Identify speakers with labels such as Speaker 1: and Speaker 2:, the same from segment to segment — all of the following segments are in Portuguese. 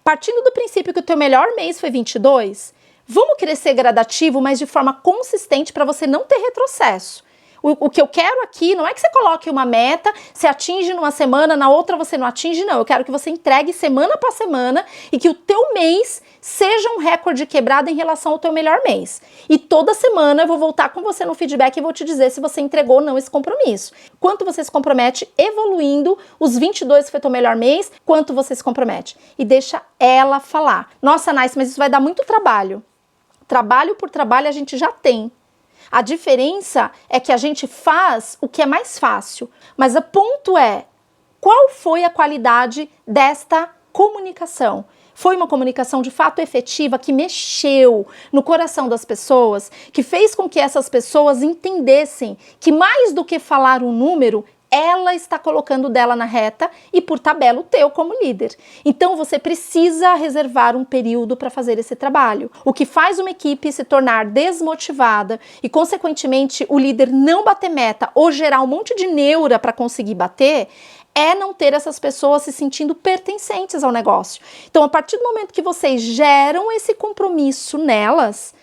Speaker 1: Partindo do princípio que o teu melhor mês foi 22, vamos crescer gradativo, mas de forma consistente para você não ter retrocesso. O que eu quero aqui não é que você coloque uma meta, você atinge numa semana, na outra você não atinge, não. Eu quero que você entregue semana para semana e que o teu mês seja um recorde quebrado em relação ao teu melhor mês. E toda semana eu vou voltar com você no feedback e vou te dizer se você entregou ou não esse compromisso. Quanto você se compromete evoluindo os 22 que foi teu melhor mês, quanto você se compromete. E deixa ela falar. Nossa, Nice, mas isso vai dar muito trabalho. Trabalho por trabalho a gente já tem. A diferença é que a gente faz o que é mais fácil, mas o ponto é, qual foi a qualidade desta comunicação? Foi uma comunicação de fato efetiva que mexeu no coração das pessoas, que fez com que essas pessoas entendessem que mais do que falar um número, ela está colocando dela na reta e por tabela o teu como líder. Então você precisa reservar um período para fazer esse trabalho. O que faz uma equipe se tornar desmotivada e consequentemente o líder não bater meta ou gerar um monte de neura para conseguir bater é não ter essas pessoas se sentindo pertencentes ao negócio. Então a partir do momento que vocês geram esse compromisso nelas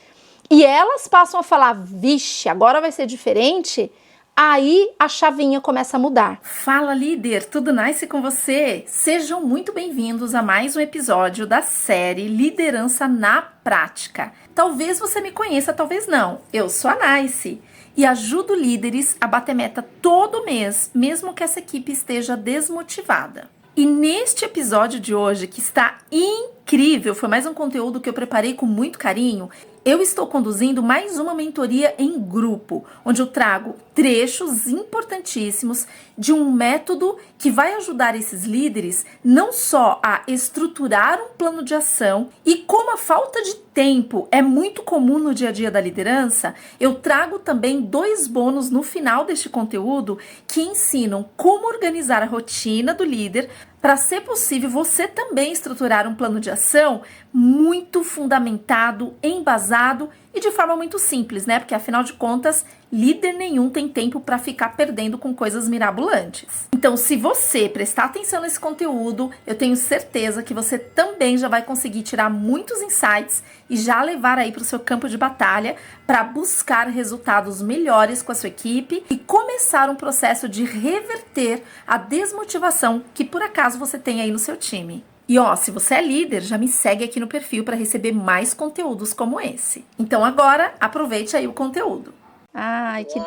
Speaker 1: e elas passam a falar, vixe, agora vai ser diferente, aí a chavinha começa a mudar.
Speaker 2: Fala líder, tudo nice com você? Sejam muito bem-vindos a mais um episódio da série Liderança na Prática. Talvez você me conheça, talvez não. Eu sou a Nice e ajudo líderes a bater meta todo mês, mesmo que essa equipe esteja desmotivada. E neste episódio de hoje, que está incrível, foi mais um conteúdo que eu preparei com muito carinho, eu estou conduzindo mais uma mentoria em grupo, onde eu trago trechos importantíssimos de um método que vai ajudar esses líderes não só a estruturar um plano de ação, e como a falta de tempo é muito comum no dia a dia da liderança, eu trago também 2 bônus no final deste conteúdo que ensinam como organizar a rotina do líder para ser possível você também estruturar um plano de ação muito fundamentado, embasado e de forma muito simples, né? Porque afinal de contas, líder nenhum tem tempo para ficar perdendo com coisas mirabolantes. Então, se você prestar atenção nesse conteúdo, eu tenho certeza que você também já vai conseguir tirar muitos insights e já levar aí para o seu campo de batalha para buscar resultados melhores com a sua equipe e começar um processo de reverter a desmotivação que por acaso você tem aí no seu time. E ó, se você é líder, já me segue aqui no perfil para receber mais conteúdos como esse. Então agora, aproveite aí o conteúdo.
Speaker 1: Ai, que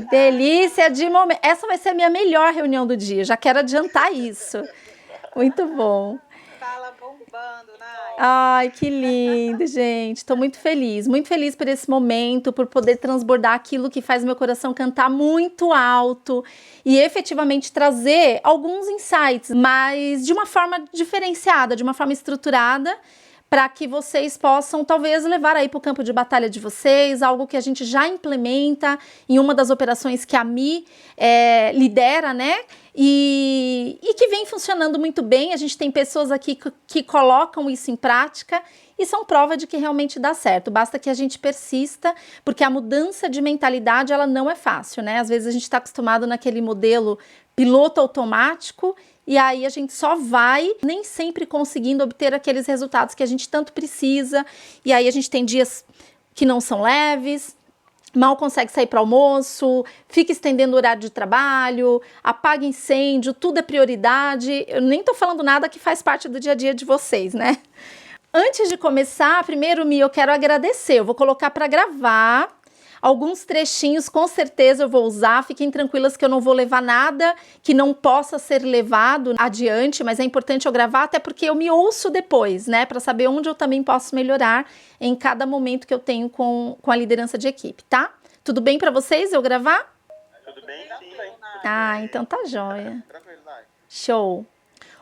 Speaker 1: delícia de momento. Essa vai ser a minha melhor reunião do dia, já quero adiantar isso. Muito bom.
Speaker 3: Fala bombando, Nai.
Speaker 1: Ai, que lindo, gente. Estou muito feliz por esse momento, por poder transbordar aquilo que faz meu coração cantar muito alto e efetivamente trazer alguns insights, mas de uma forma diferenciada, de uma forma estruturada, para que vocês possam talvez levar aí para o campo de batalha de vocês, algo que a gente já implementa em uma das operações que a Mi lidera, né? E que vem funcionando muito bem. A gente tem pessoas aqui que colocam isso em prática e são prova de que realmente dá certo. Basta que a gente persista, porque a mudança de mentalidade ela não é fácil, né? Às vezes a gente está acostumado naquele modelo piloto automático e aí a gente só vai nem sempre conseguindo obter aqueles resultados que a gente tanto precisa. E aí a gente tem dias que não são leves, mal consegue sair para almoço, fica estendendo o horário de trabalho, apaga incêndio, tudo é prioridade. Eu nem tô falando nada que faz parte do dia a dia de vocês, né? Antes de começar, primeiro, Mi, eu quero agradecer. Eu vou colocar para gravar alguns trechinhos, com certeza eu vou usar. Fiquem tranquilas que eu não vou levar nada que não possa ser levado adiante, mas é importante eu gravar até porque eu me ouço depois, né? Para saber onde eu também posso melhorar em cada momento que eu tenho com a liderança de equipe, tá? Tudo bem para vocês eu gravar?
Speaker 4: Tudo bem, sim.
Speaker 1: Ah, então tá jóia.
Speaker 4: Tranquilo, Nai.
Speaker 1: Show.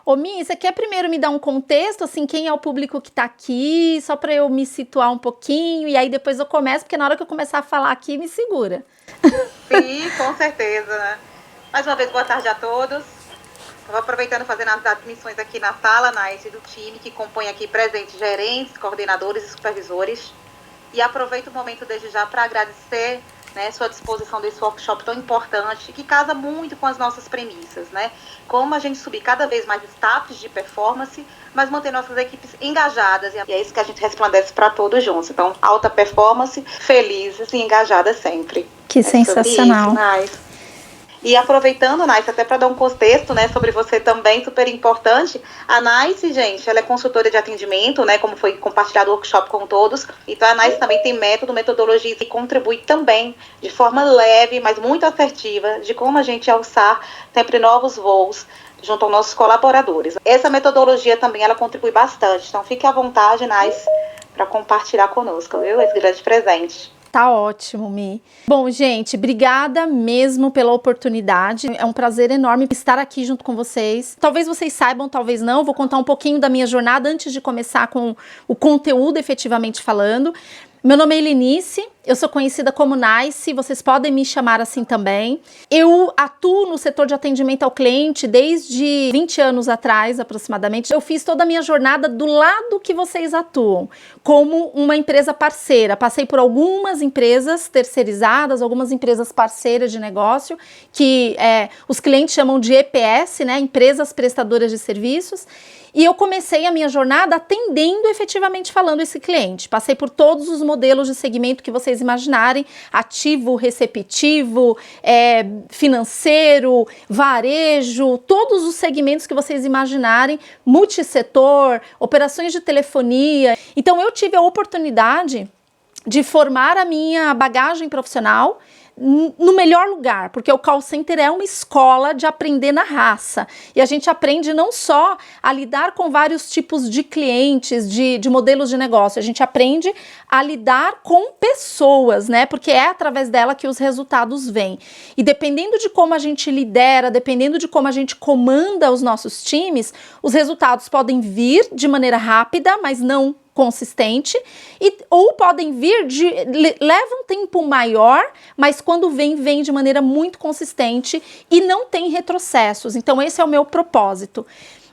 Speaker 1: Ô, Mi, você quer primeiro me dar um contexto, assim, quem é o público que tá aqui, só para eu me situar um pouquinho, e aí depois eu começo, porque na hora que eu começar a falar aqui, me segura.
Speaker 3: Sim, com certeza, né? Mais uma vez, boa tarde a todos. Eu vou aproveitando fazendo as admissões aqui na sala, Nice, do time que compõe aqui presentes gerentes, coordenadores e supervisores. E aproveito o momento desde já para agradecer né, sua disposição desse workshop tão importante, que casa muito com as nossas premissas, né? Como a gente subir cada vez mais status de performance, mas manter nossas equipes engajadas, e é isso que a gente resplandece para todos juntos. Então, alta performance, felizes e engajadas sempre.
Speaker 1: Que sensacional.
Speaker 3: Isso, nice. E aproveitando, Nice, até para dar um contexto, né, sobre você também, super importante, a Nice, gente, ela é consultora de atendimento, né, como foi compartilhado o workshop com todos, então a Nice também tem método, metodologia e contribui também de forma leve, mas muito assertiva, de como a gente alçar sempre novos voos junto aos nossos colaboradores. Essa metodologia também, ela contribui bastante, então fique à vontade, Nice, para compartilhar conosco, viu, esse grande presente.
Speaker 1: Tá ótimo, Mi. Bom, gente, obrigada mesmo pela oportunidade. É um prazer enorme estar aqui junto com vocês. Talvez vocês saibam, talvez não. Vou contar um pouquinho da minha jornada antes de começar com o conteúdo efetivamente falando. Meu nome é Helenice, eu sou conhecida como Nice, vocês podem me chamar assim também. Eu atuo no setor de atendimento ao cliente desde 20 anos atrás, aproximadamente. Eu fiz toda a minha jornada do lado que vocês atuam, como uma empresa parceira. Passei por algumas empresas terceirizadas, algumas empresas parceiras de negócio, que os clientes chamam de EPS, né, empresas prestadoras de serviços. E eu comecei a minha jornada atendendo efetivamente falando esse cliente. Passei por todos os modelos de segmento que vocês imaginarem, ativo, receptivo, financeiro, varejo, todos os segmentos que vocês imaginarem, multissetor, operações de telefonia. Então eu tive a oportunidade de formar a minha bagagem profissional no melhor lugar, porque o call center é uma escola de aprender na raça, e a gente aprende não só a lidar com vários tipos de clientes, de modelos de negócio, a gente aprende a lidar com pessoas, né, porque é através dela que os resultados vêm, e dependendo de como a gente lidera, dependendo de como a gente comanda os nossos times, os resultados podem vir de maneira rápida, mas não consistente, ou podem vir leva um tempo maior, mas quando vem de maneira muito consistente e não tem retrocessos. Então esse é o meu propósito.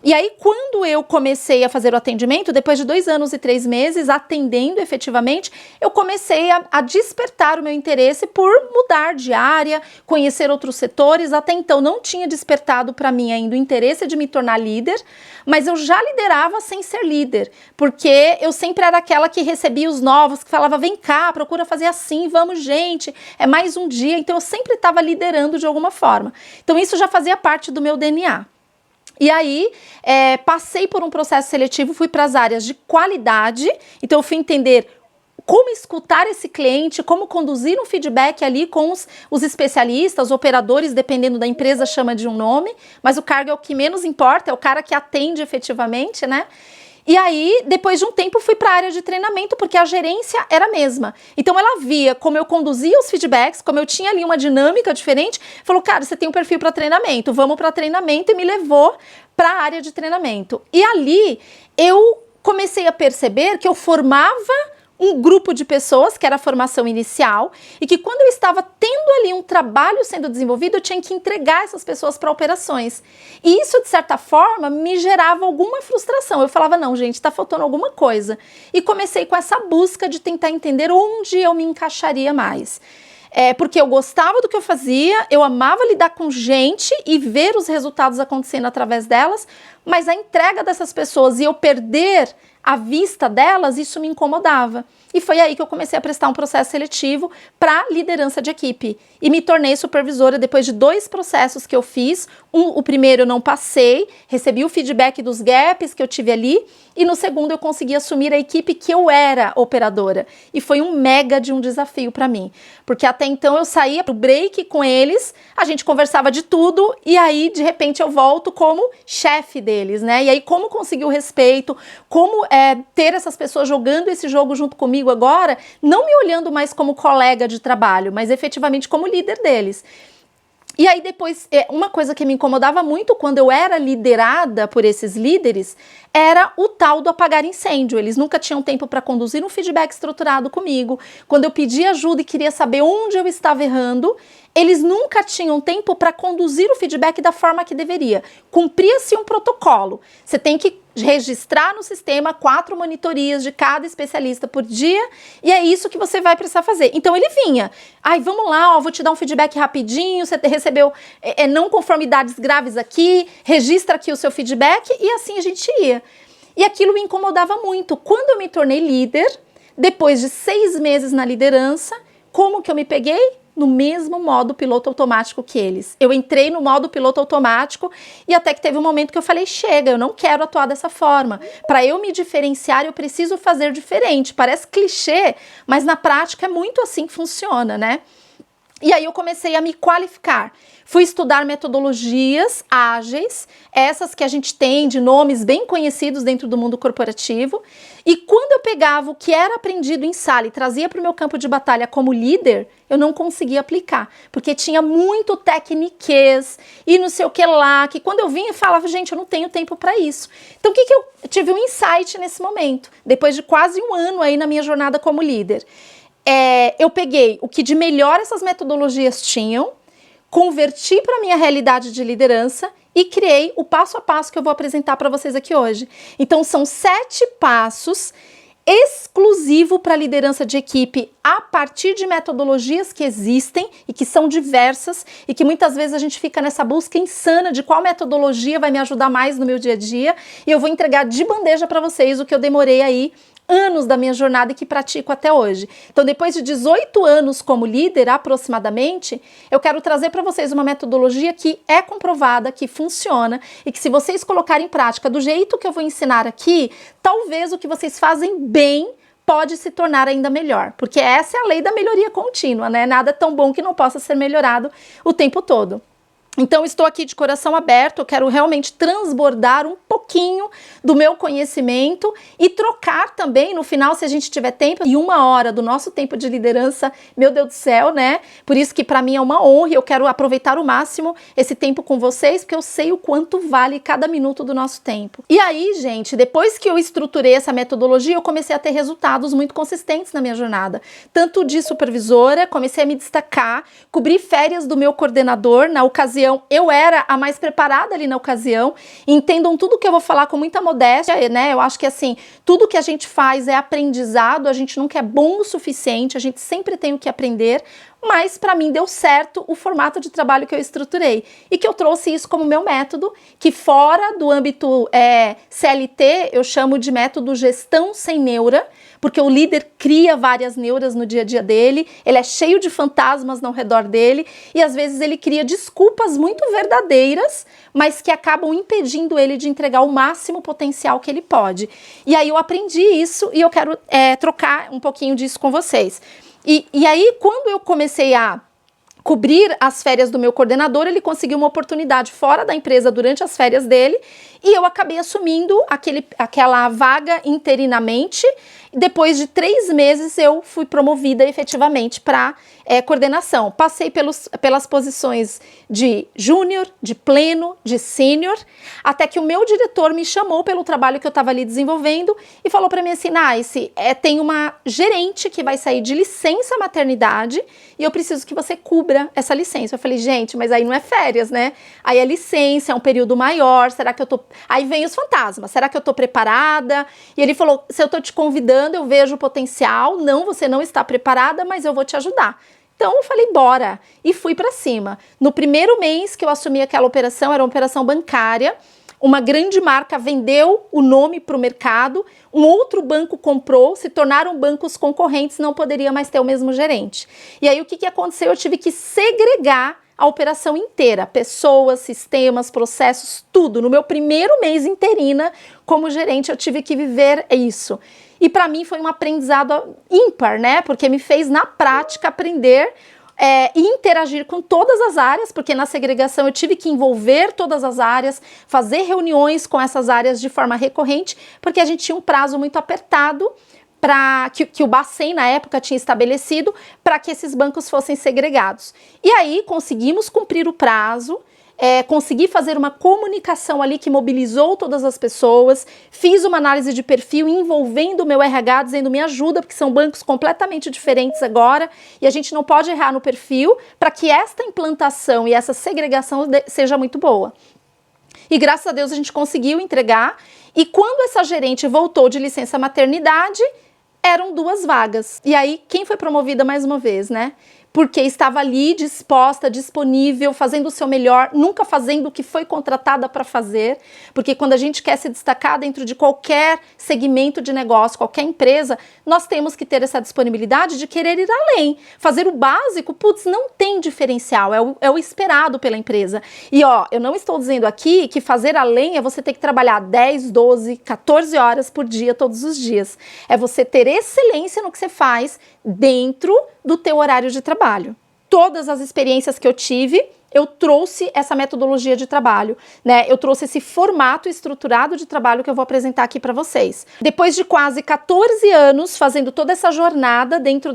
Speaker 1: E aí, quando eu comecei a fazer o atendimento, depois de 2 anos e 3 meses atendendo efetivamente, eu comecei a despertar o meu interesse por mudar de área, conhecer outros setores. Até então não tinha despertado para mim ainda o interesse de me tornar líder, mas eu já liderava sem ser líder, porque eu sempre era aquela que recebia os novos, que falava, vem cá, procura fazer assim, vamos gente, é mais um dia. Então eu sempre estava liderando de alguma forma. Então isso já fazia parte do meu DNA. E aí, passei por um processo seletivo, fui para as áreas de qualidade, então eu fui entender como escutar esse cliente, como conduzir um feedback ali com os especialistas, operadores, dependendo da empresa, chama de um nome, mas o cargo é o que menos importa, é o cara que atende efetivamente, né? E aí, depois de um tempo, fui para a área de treinamento, porque a gerência era a mesma. Então, ela via como eu conduzia os feedbacks, como eu tinha ali uma dinâmica diferente, falou, cara, você tem um perfil para treinamento, vamos para treinamento, e me levou para a área de treinamento. E ali, eu comecei a perceber que eu formava um grupo de pessoas, que era a formação inicial, e que quando eu estava tendo ali um trabalho sendo desenvolvido, eu tinha que entregar essas pessoas para operações. E isso, de certa forma, me gerava alguma frustração. Eu falava, não, gente, está faltando alguma coisa. E comecei com essa busca de tentar entender onde eu me encaixaria mais. Porque eu gostava do que eu fazia, eu amava lidar com gente e ver os resultados acontecendo através delas, mas a entrega dessas pessoas e eu perder a vista delas, isso me incomodava. E foi aí que eu comecei a prestar um processo seletivo para liderança de equipe. E me tornei supervisora depois de 2 processos que eu fiz. O primeiro eu não passei, recebi o feedback dos gaps que eu tive ali. E no segundo eu consegui assumir a equipe que eu era operadora. E foi um mega de um desafio para mim. Porque até então eu saía pro break com eles, a gente conversava de tudo. E aí, de repente, eu volto como chefe deles, né? E aí, como conseguir o respeito, como ter essas pessoas jogando esse jogo junto comigo agora, não me olhando mais como colega de trabalho, mas efetivamente como líder deles. E aí depois, uma coisa que me incomodava muito quando eu era liderada por esses líderes, era o tal do apagar incêndio. Eles nunca tinham tempo para conduzir um feedback estruturado comigo. Quando eu pedia ajuda e queria saber onde eu estava errando, eles nunca tinham tempo para conduzir o feedback da forma que deveria. Cumpria-se um protocolo. Você tem que registrar no sistema 4 monitorias de cada especialista por dia, e é isso que você vai precisar fazer. Então ele vinha, vamos lá, vou te dar um feedback rapidinho, você recebeu não conformidades graves aqui, registra aqui o seu feedback, e assim a gente ia. E aquilo me incomodava muito. Quando eu me tornei líder, depois de 6 meses na liderança, como que eu me peguei? No mesmo modo piloto automático que eles. Eu entrei no modo piloto automático e até que teve um momento que eu falei, chega, eu não quero atuar dessa forma. Para eu me diferenciar, eu preciso fazer diferente. Parece clichê, mas na prática é muito assim que funciona, né? E aí eu comecei a me qualificar. Fui estudar metodologias ágeis, essas que a gente tem de nomes bem conhecidos dentro do mundo corporativo. E quando eu pegava o que era aprendido em sala e trazia para o meu campo de batalha como líder, eu não conseguia aplicar, porque tinha muito tecniquez e não sei o que lá, que quando eu vinha eu falava, gente, eu não tenho tempo para isso. Então o que eu tive um insight nesse momento, depois de quase um ano aí na minha jornada como líder. Eu peguei o que de melhor essas metodologias tinham, converti para a minha realidade de liderança e criei o passo a passo que eu vou apresentar para vocês aqui hoje. Então são 7 passos exclusivo para liderança de equipe a partir de metodologias que existem e que são diversas e que muitas vezes a gente fica nessa busca insana de qual metodologia vai me ajudar mais no meu dia a dia, e eu vou entregar de bandeja para vocês o que eu demorei aí anos da minha jornada e que pratico até hoje. Então, depois de 18 anos como líder, aproximadamente, eu quero trazer para vocês uma metodologia que é comprovada, que funciona e que, se vocês colocarem em prática do jeito que eu vou ensinar aqui, talvez o que vocês fazem bem pode se tornar ainda melhor, porque essa é a lei da melhoria contínua, né? Nada tão bom que não possa ser melhorado o tempo todo. Então, estou aqui de coração aberto, eu quero realmente transbordar um pouquinho do meu conhecimento e trocar também, no final, se a gente tiver tempo, e 1 hora do nosso tempo de liderança, meu Deus do céu, né? Por isso que para mim é uma honra, eu quero aproveitar o máximo esse tempo com vocês, porque eu sei o quanto vale cada minuto do nosso tempo. E aí, gente, depois que eu estruturei essa metodologia, eu comecei a ter resultados muito consistentes na minha jornada. Tanto de supervisora, comecei a me destacar, cobri férias do meu coordenador, na ocasião eu era a mais preparada ali na ocasião. Entendam tudo que eu vou falar com muita modéstia, né? Eu acho que assim, tudo que a gente faz é aprendizado, a gente nunca é bom o suficiente, a gente sempre tem o que aprender, mas para mim deu certo o formato de trabalho que eu estruturei e que eu trouxe isso como meu método, que fora do âmbito CLT, eu chamo de método gestão sem neura, porque o líder cria várias neuras no dia a dia dele, ele é cheio de fantasmas ao redor dele e às vezes ele cria desculpas muito verdadeiras, mas que acabam impedindo ele de entregar o máximo potencial que ele pode. E aí eu aprendi isso e eu quero trocar um pouquinho disso com vocês. E aí, quando eu comecei a cobrir as férias do meu coordenador, ele conseguiu uma oportunidade fora da empresa durante as férias dele e eu acabei assumindo aquela vaga interinamente. Depois de 3 meses, eu fui promovida efetivamente para coordenação. Passei pelas posições de júnior, de pleno, de sênior, até que o meu diretor me chamou pelo trabalho que eu estava ali desenvolvendo e falou para mim assim, Naice, tem uma gerente que vai sair de licença maternidade e eu preciso que você cubra essa licença. Eu falei, gente, mas aí não é férias, né? Aí é licença, é um período maior, será que eu tô... Aí vem os fantasmas, será que eu tô preparada? E ele falou, se eu tô te convidando, eu vejo o potencial, não, você não está preparada, mas eu vou te ajudar. Então eu falei, bora, e fui para cima. No primeiro mês que eu assumi aquela operação, era uma operação bancária, uma grande marca vendeu o nome para o mercado, um outro banco comprou, se tornaram bancos concorrentes, não poderia mais ter o mesmo gerente. E aí o que aconteceu? Eu tive que segregar a operação inteira, pessoas, sistemas, processos, tudo. No meu primeiro mês interina como gerente, eu tive que viver isso. E para mim foi um aprendizado ímpar, né? Porque me fez, na prática, aprender e interagir com todas as áreas, porque na segregação eu tive que envolver todas as áreas, fazer reuniões com essas áreas de forma recorrente, porque a gente tinha um prazo muito apertado que o Bacen na época tinha estabelecido para que esses bancos fossem segregados. E aí conseguimos cumprir o prazo, consegui fazer uma comunicação ali que mobilizou todas as pessoas, fiz uma análise de perfil envolvendo o meu RH, dizendo me ajuda, porque são bancos completamente diferentes agora, e a gente não pode errar no perfil para que esta implantação e essa segregação seja muito boa. E graças a Deus a gente conseguiu entregar, e quando essa gerente voltou de licença maternidade, eram 2 vagas. E aí, quem foi promovida mais uma vez, né? Porque estava ali disposta, disponível, fazendo o seu melhor, nunca fazendo o que foi contratada para fazer, porque quando a gente quer se destacar dentro de qualquer segmento de negócio, qualquer empresa, nós temos que ter essa disponibilidade de querer ir além. Fazer o básico, putz, não tem diferencial, é o esperado pela empresa. E ó, eu não estou dizendo aqui que fazer além é você ter que trabalhar 10, 12, 14 horas por dia, todos os dias. É você ter excelência no que você faz dentro do teu horário de trabalho. Todas as experiências que eu tive, eu trouxe essa metodologia de trabalho, né? Eu trouxe esse formato estruturado de trabalho que eu vou apresentar aqui para vocês. Depois de quase 14 anos fazendo toda essa jornada dentro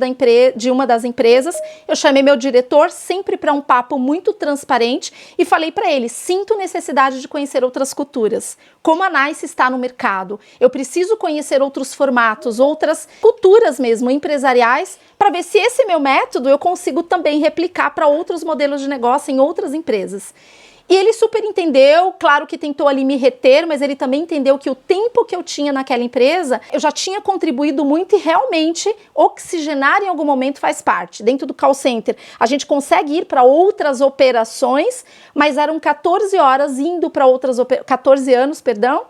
Speaker 1: de uma das empresas, eu chamei meu diretor sempre para um papo muito transparente e falei para ele, sinto necessidade de conhecer outras culturas. Como a Nice está no mercado, eu preciso conhecer outros formatos, outras culturas mesmo, empresariais, para ver se esse meu método eu consigo também replicar para outros modelos de negócio em outras empresas. E ele super entendeu, claro que tentou ali me reter, mas ele também entendeu que o tempo que eu tinha naquela empresa, eu já tinha contribuído muito e realmente oxigenar em algum momento faz parte. Dentro do call center, a gente consegue ir para outras operações, mas eram 14 horas indo para 14 anos, perdão,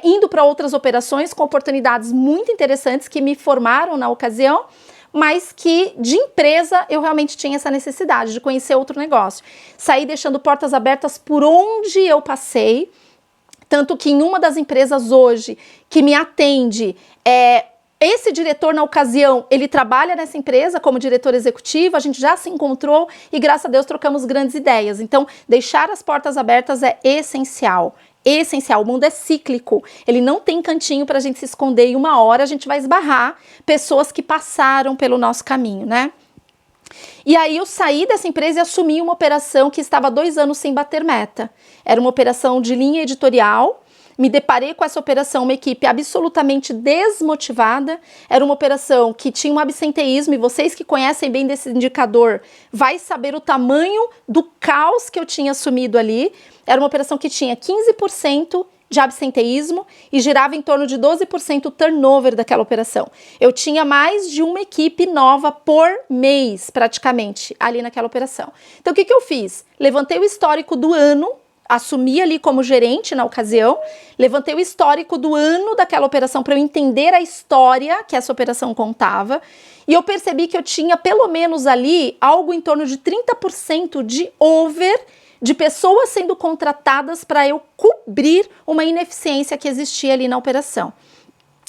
Speaker 1: indo para outras operações com oportunidades muito interessantes que me formaram na ocasião, mas que de empresa eu realmente tinha essa necessidade de conhecer outro negócio. Saí deixando portas abertas por onde eu passei, tanto que em uma das empresas hoje que me atende, esse diretor na ocasião, ele trabalha nessa empresa como diretor executivo, a gente já se encontrou e graças a Deus trocamos grandes ideias. Então, deixar as portas abertas é essencial. Essencial, o mundo é cíclico, ele não tem cantinho para a gente se esconder e uma hora a gente vai esbarrar pessoas que passaram pelo nosso caminho, né? E aí eu saí dessa empresa e assumi uma operação que estava 2 anos sem bater meta. Era uma operação de linha editorial, me deparei com essa operação, uma equipe absolutamente desmotivada, era uma operação que tinha um absenteísmo, e vocês que conhecem bem desse indicador, vai saber o tamanho do caos que eu tinha assumido ali. Era uma operação que tinha 15% de absenteísmo e girava em torno de 12% o turnover daquela operação. Eu tinha mais de uma equipe nova por mês, praticamente, ali naquela operação. Então, o que eu fiz? Levantei o histórico do ano, assumi ali como gerente na ocasião, levantei o histórico do ano daquela operação para eu entender a história que essa operação contava, e eu percebi que eu tinha pelo menos ali algo em torno de 30% de over de pessoas sendo contratadas para eu cobrir uma ineficiência que existia ali na operação.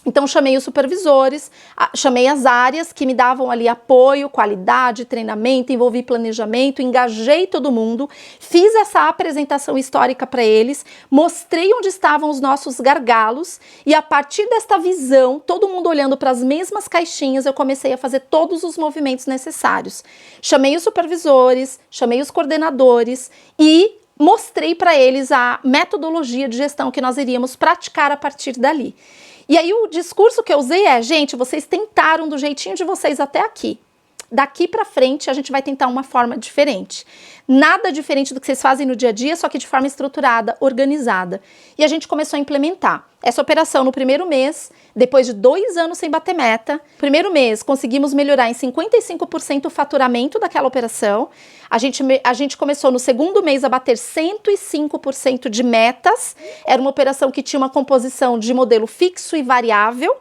Speaker 1: Então, chamei os supervisores, chamei as áreas que me davam ali apoio, qualidade, treinamento, envolvi planejamento, engajei todo mundo, fiz essa apresentação histórica para eles, mostrei onde estavam os nossos gargalos e a partir desta visão, todo mundo olhando para as mesmas caixinhas, eu comecei a fazer todos os movimentos necessários. Chamei os supervisores, chamei os coordenadores e mostrei para eles a metodologia de gestão que nós iríamos praticar a partir dali. E aí o discurso que eu usei é, gente, vocês tentaram do jeitinho de vocês até aqui. Daqui para frente a gente vai tentar uma forma diferente. Nada diferente do que vocês fazem no dia a dia, só que de forma estruturada, organizada. E a gente começou a implementar essa operação no primeiro mês, depois de 2 anos sem bater meta. Primeiro mês, conseguimos melhorar em 55% o faturamento daquela operação. A gente começou no segundo mês a bater 105% de metas. Era uma operação que tinha uma composição de modelo fixo e variável.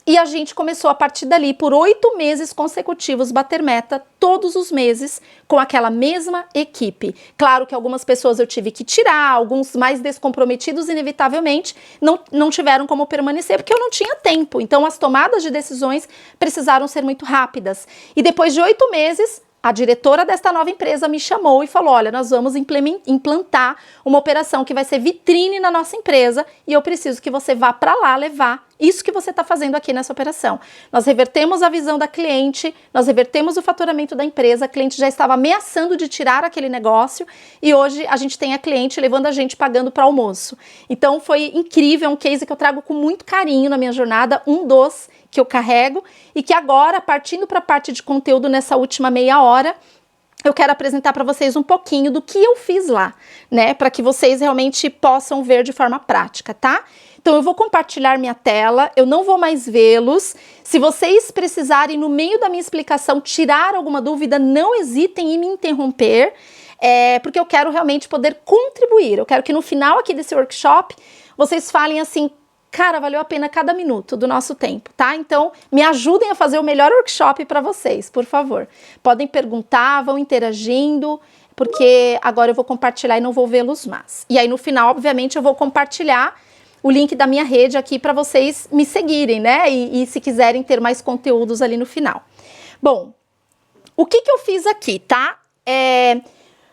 Speaker 1: E a gente começou a partir dali, por 8 meses consecutivos, bater meta todos os meses com aquela mesma equipe. Claro que algumas pessoas eu tive que tirar, alguns mais descomprometidos, inevitavelmente, não tiveram como permanecer, porque eu não tinha tempo. Então, as tomadas de decisões precisaram ser muito rápidas. E depois de 8 meses, a diretora desta nova empresa me chamou e falou, olha, nós vamos implantar uma operação que vai ser vitrine na nossa empresa e eu preciso que você vá para lá levar isso que você está fazendo aqui nessa operação. Nós revertemos a visão da cliente, nós revertemos o faturamento da empresa, a cliente já estava ameaçando de tirar aquele negócio e hoje a gente tem a cliente levando a gente pagando para almoço. Então foi incrível, é um case que eu trago com muito carinho na minha jornada, um dos que eu carrego e que agora, partindo para a parte de conteúdo nessa última meia hora, eu quero apresentar para vocês um pouquinho do que eu fiz lá, né, para que vocês realmente possam ver de forma prática, tá? Então eu vou compartilhar minha tela, eu não vou mais vê-los. Se vocês precisarem, no meio da minha explicação, tirar alguma dúvida, não hesitem em me interromper, porque eu quero realmente poder contribuir. Eu quero que no final aqui desse workshop, vocês falem assim, cara, valeu a pena cada minuto do nosso tempo, tá? Então, me ajudem a fazer o melhor workshop para vocês, por favor. Podem perguntar, vão interagindo, porque agora eu vou compartilhar e não vou vê-los mais. E aí, no final, obviamente, eu vou compartilhar o link da minha rede aqui para vocês me seguirem, né? E se quiserem ter mais conteúdos ali no final. Bom, o que eu fiz aqui, tá?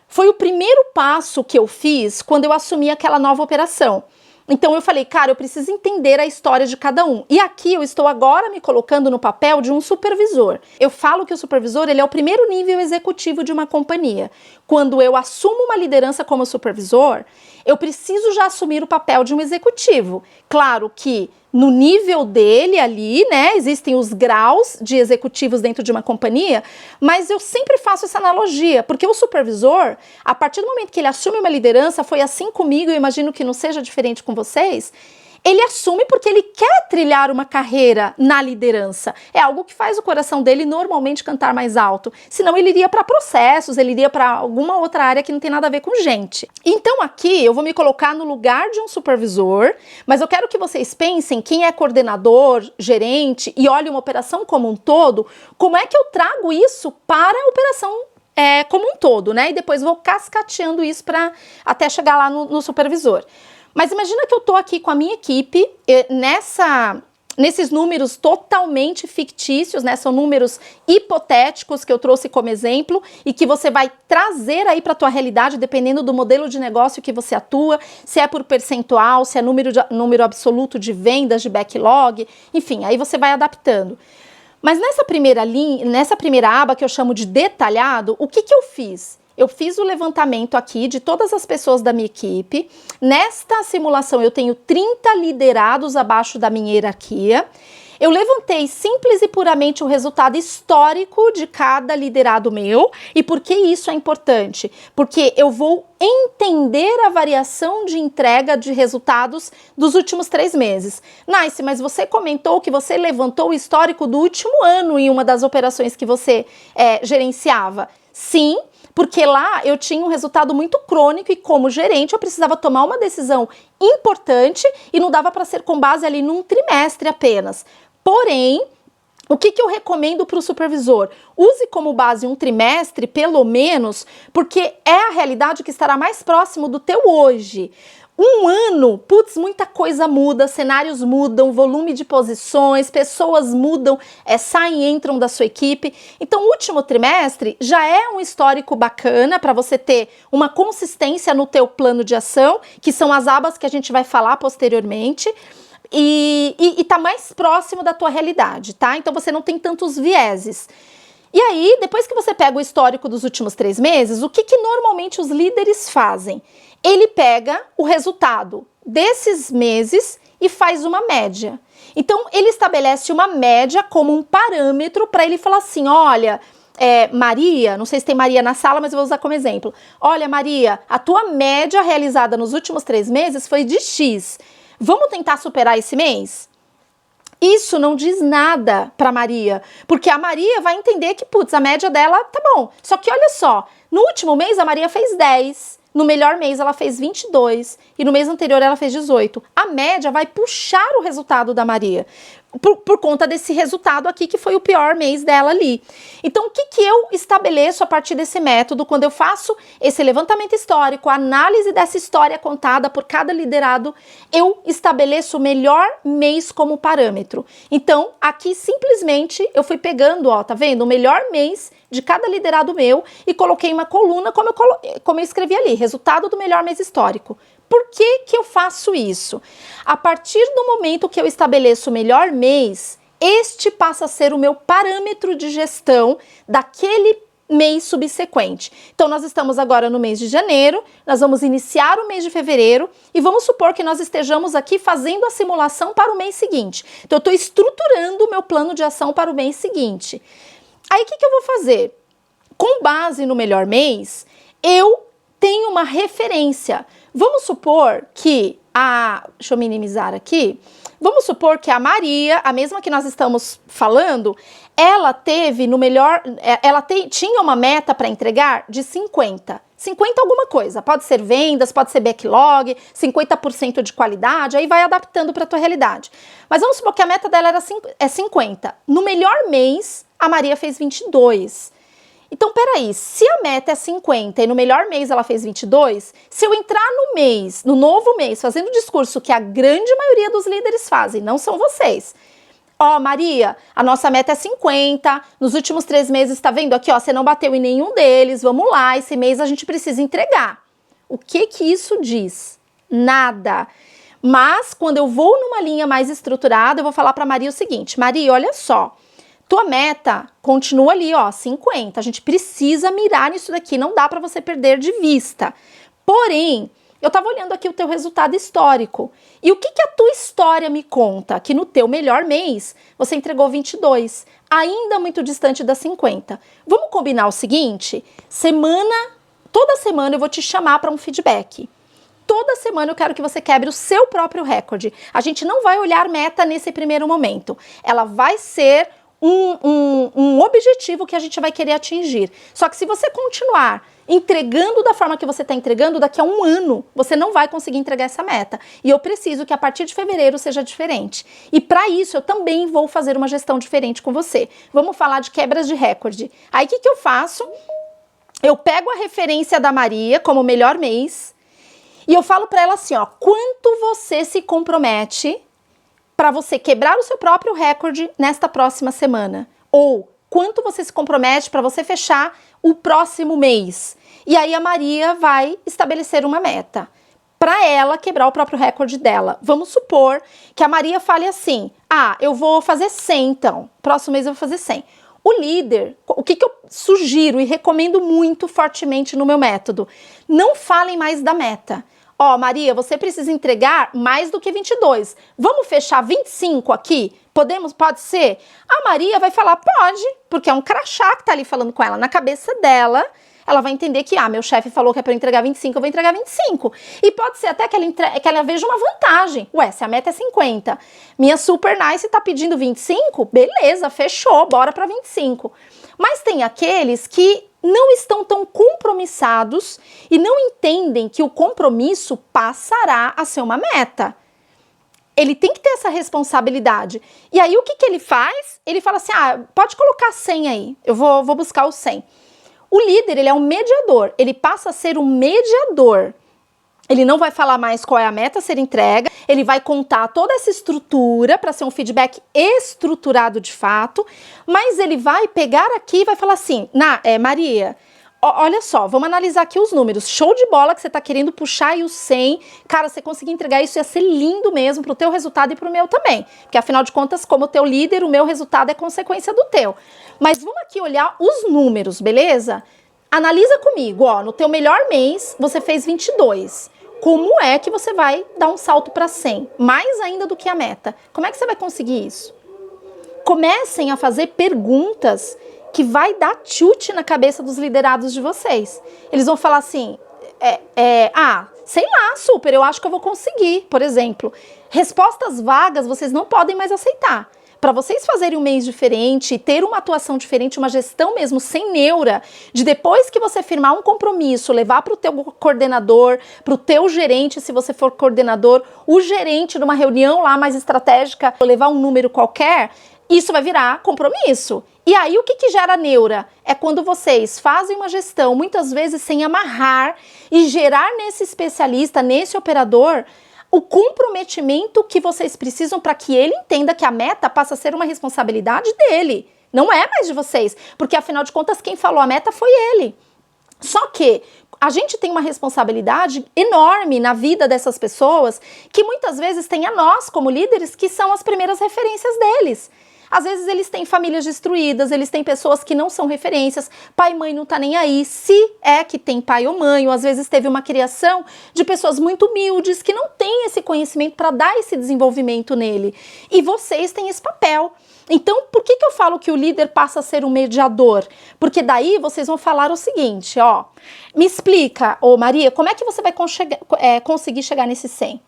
Speaker 1: Foi o primeiro passo que eu fiz quando eu assumi aquela nova operação. Então eu falei, cara, eu preciso entender a história de cada um. E aqui eu estou agora me colocando no papel de um supervisor. Eu falo que o supervisor, ele é o primeiro nível executivo de uma companhia. Quando eu assumo uma liderança como supervisor, eu preciso já assumir o papel de um executivo. Claro que no nível dele ali, né, existem os graus de executivos dentro de uma companhia, mas eu sempre faço essa analogia, porque o supervisor, a partir do momento que ele assume uma liderança, foi assim comigo, eu imagino que não seja diferente com vocês, ele assume porque ele quer trilhar uma carreira na liderança. É algo que faz o coração dele normalmente cantar mais alto. Senão ele iria para processos, ele iria para alguma outra área que não tem nada a ver com gente. Então aqui eu vou me colocar no lugar de um supervisor, mas eu quero que vocês pensem quem é coordenador, gerente e olhem uma operação como um todo, como é que eu trago isso para a operação como um todo, né? E depois vou cascateando isso para até chegar lá no supervisor. Mas imagina que eu tô aqui com a minha equipe, nesses números totalmente fictícios, né? São números hipotéticos que eu trouxe como exemplo e que você vai trazer aí para a tua realidade, dependendo do modelo de negócio que você atua, se é por percentual, se é número absoluto de vendas, de backlog, enfim, aí você vai adaptando. Mas nessa primeira aba que eu chamo de detalhado, o que eu fiz? Eu fiz o levantamento aqui de todas as pessoas da minha equipe. Nesta simulação eu tenho 30 liderados abaixo da minha hierarquia. Eu levantei simples e puramente o resultado histórico de cada liderado meu. E por que isso é importante? Porque eu vou entender a variação de entrega de resultados dos últimos 3 meses. Nice, mas você comentou que você levantou o histórico do último ano em uma das operações que você gerenciava. Sim, porque lá eu tinha um resultado muito crônico e como gerente eu precisava tomar uma decisão importante e não dava para ser com base ali num trimestre apenas. Porém, o que eu recomendo para o supervisor? Use como base um trimestre, pelo menos, porque é a realidade que estará mais próximo do teu hoje. Um ano, putz, muita coisa muda, cenários mudam, volume de posições, pessoas mudam, saem e entram da sua equipe. Então, o último trimestre já é um histórico bacana para você ter uma consistência no teu plano de ação, que são as abas que a gente vai falar posteriormente. E tá mais próximo da tua realidade, tá? Então você não tem tantos vieses. E aí, depois que você pega o histórico dos últimos 3 meses, o que normalmente os líderes fazem? Ele pega o resultado desses meses e faz uma média. Então, ele estabelece uma média como um parâmetro para ele falar assim, olha, Maria, não sei se tem Maria na sala, mas eu vou usar como exemplo. Olha, Maria, a tua média realizada nos últimos 3 meses foi de X. Vamos tentar superar esse mês? Isso não diz nada para Maria, porque a Maria vai entender que, putz, a média dela tá bom. Só que olha só, no último mês a Maria fez 10, no melhor mês ela fez 22 e no mês anterior ela fez 18. A média vai puxar o resultado da Maria. Por conta desse resultado aqui, que foi o pior mês dela ali. Então, o que eu estabeleço a partir desse método, quando eu faço esse levantamento histórico, a análise dessa história contada por cada liderado, eu estabeleço o melhor mês como parâmetro. Então, aqui, simplesmente, eu fui pegando, ó, tá vendo? O melhor mês de cada liderado meu e coloquei uma coluna, como eu escrevi ali, resultado do melhor mês histórico. Por que que eu faço isso? A partir do momento que eu estabeleço o melhor mês, este passa a ser o meu parâmetro de gestão daquele mês subsequente. Então, nós estamos agora no mês de janeiro, nós vamos iniciar o mês de fevereiro e vamos supor que nós estejamos aqui fazendo a simulação para o mês seguinte. Então, eu estou estruturando o meu plano de ação para o mês seguinte. Aí, o que que eu vou fazer? Com base no melhor mês, eu tenho uma referência. Vamos supor que deixa eu minimizar aqui. Vamos supor que a Maria, a mesma que nós estamos falando, ela teve no melhor, tinha uma meta para entregar de 50 alguma coisa, pode ser vendas, pode ser backlog, 50% de qualidade, aí vai adaptando para a tua realidade. Mas vamos supor que a meta dela é 50. No melhor mês, a Maria fez 22. Então, peraí, se a meta é 50 e no melhor mês ela fez 22, se eu entrar no novo mês, fazendo o discurso que a grande maioria dos líderes fazem, não são vocês. Ó, Maria, a nossa meta é 50, nos últimos 3 meses, tá vendo aqui, ó, você não bateu em nenhum deles, vamos lá, esse mês a gente precisa entregar. O que que isso diz? Nada. Mas, quando eu vou numa linha mais estruturada, eu vou falar pra Maria o seguinte, Maria, olha só, tua meta continua ali, ó, 50. A gente precisa mirar nisso daqui, não dá para você perder de vista. Porém, eu tava olhando aqui o teu resultado histórico. E o que que a tua história me conta? Que no teu melhor mês, você entregou 22, ainda muito distante das 50. Vamos combinar o seguinte? Toda semana eu vou te chamar para um feedback. Toda semana eu quero que você quebre o seu próprio recorde. A gente não vai olhar meta nesse primeiro momento. Ela vai ser um objetivo que a gente vai querer atingir. Só que se você continuar entregando da forma que você está entregando, daqui a 1 ano você não vai conseguir entregar essa meta. E eu preciso que a partir de fevereiro seja diferente. E para isso eu também vou fazer uma gestão diferente com você. Vamos falar de quebras de recorde. Aí o que que eu faço? Eu pego a referência da Maria como melhor mês e eu falo para ela assim, ó, quanto você se compromete para você quebrar o seu próprio recorde nesta próxima semana? Ou quanto você se compromete para você fechar o próximo mês? E aí a Maria vai estabelecer uma meta para ela quebrar o próprio recorde dela. Vamos supor que a Maria fale assim, eu vou fazer 100 então, próximo mês eu vou fazer 100. O líder, o que que eu sugiro e recomendo muito fortemente no meu método? Não falem mais da meta. Ó, Maria, você precisa entregar mais do que 22. Vamos fechar 25 aqui? Pode ser? A Maria vai falar, pode, porque é um crachá que tá ali falando com ela. Na cabeça dela, ela vai entender que, meu chefe falou que é para eu entregar 25, eu vou entregar 25. E pode ser até que ela veja uma vantagem. Ué, se a meta é 50, minha super nice tá pedindo 25, beleza, fechou, bora para 25. Mas tem aqueles que não estão tão compromissados e não entendem que o compromisso passará a ser uma meta. Ele tem que ter essa responsabilidade. E aí o que que ele faz? Ele fala assim, pode colocar 100 aí, eu vou buscar o 100. O líder, ele é um mediador, ele passa a ser um mediador. Ele não vai falar mais qual é a meta a ser entrega, ele vai contar toda essa estrutura para ser um feedback estruturado de fato, mas ele vai pegar aqui e vai falar assim, Maria, olha só, vamos analisar aqui os números, show de bola que você tá querendo puxar aí os 100, cara, você conseguir entregar isso ia ser lindo mesmo pro teu resultado e pro meu também, porque afinal de contas, como teu líder, o meu resultado é consequência do teu. Mas vamos aqui olhar os números, beleza? Analisa comigo, ó, no teu melhor mês você fez 22. Como é que você vai dar um salto para 100? Mais ainda do que a meta. Como é que você vai conseguir isso? Comecem a fazer perguntas que vai dar chute na cabeça dos liderados de vocês. Eles vão falar assim, sei lá, super, eu acho que eu vou conseguir, por exemplo. Respostas vagas vocês não podem mais aceitar. Para vocês fazerem um mês diferente, ter uma atuação diferente, uma gestão mesmo sem neura, de depois que você firmar um compromisso, levar para o teu coordenador, para o teu gerente, se você for coordenador, o gerente numa reunião lá mais estratégica, levar um número qualquer, isso vai virar compromisso. E aí o que que gera neura? É quando vocês fazem uma gestão, muitas vezes sem amarrar e gerar nesse especialista, nesse operador, o comprometimento que vocês precisam para que ele entenda que a meta passa a ser uma responsabilidade dele. Não é mais de vocês, porque afinal de contas quem falou a meta foi ele. Só que a gente tem uma responsabilidade enorme na vida dessas pessoas que muitas vezes tem a nós como líderes que são as primeiras referências deles. Às vezes eles têm famílias destruídas, eles têm pessoas que não são referências, pai e mãe não tá nem aí, se é que tem pai ou mãe, ou às vezes teve uma criação de pessoas muito humildes que não têm esse conhecimento para dar esse desenvolvimento nele. E vocês têm esse papel. Então, por que eu falo que o líder passa a ser um mediador? Porque daí vocês vão falar o seguinte, ó, me explica, ô Maria, como é que você vai conseguir chegar nesse 100?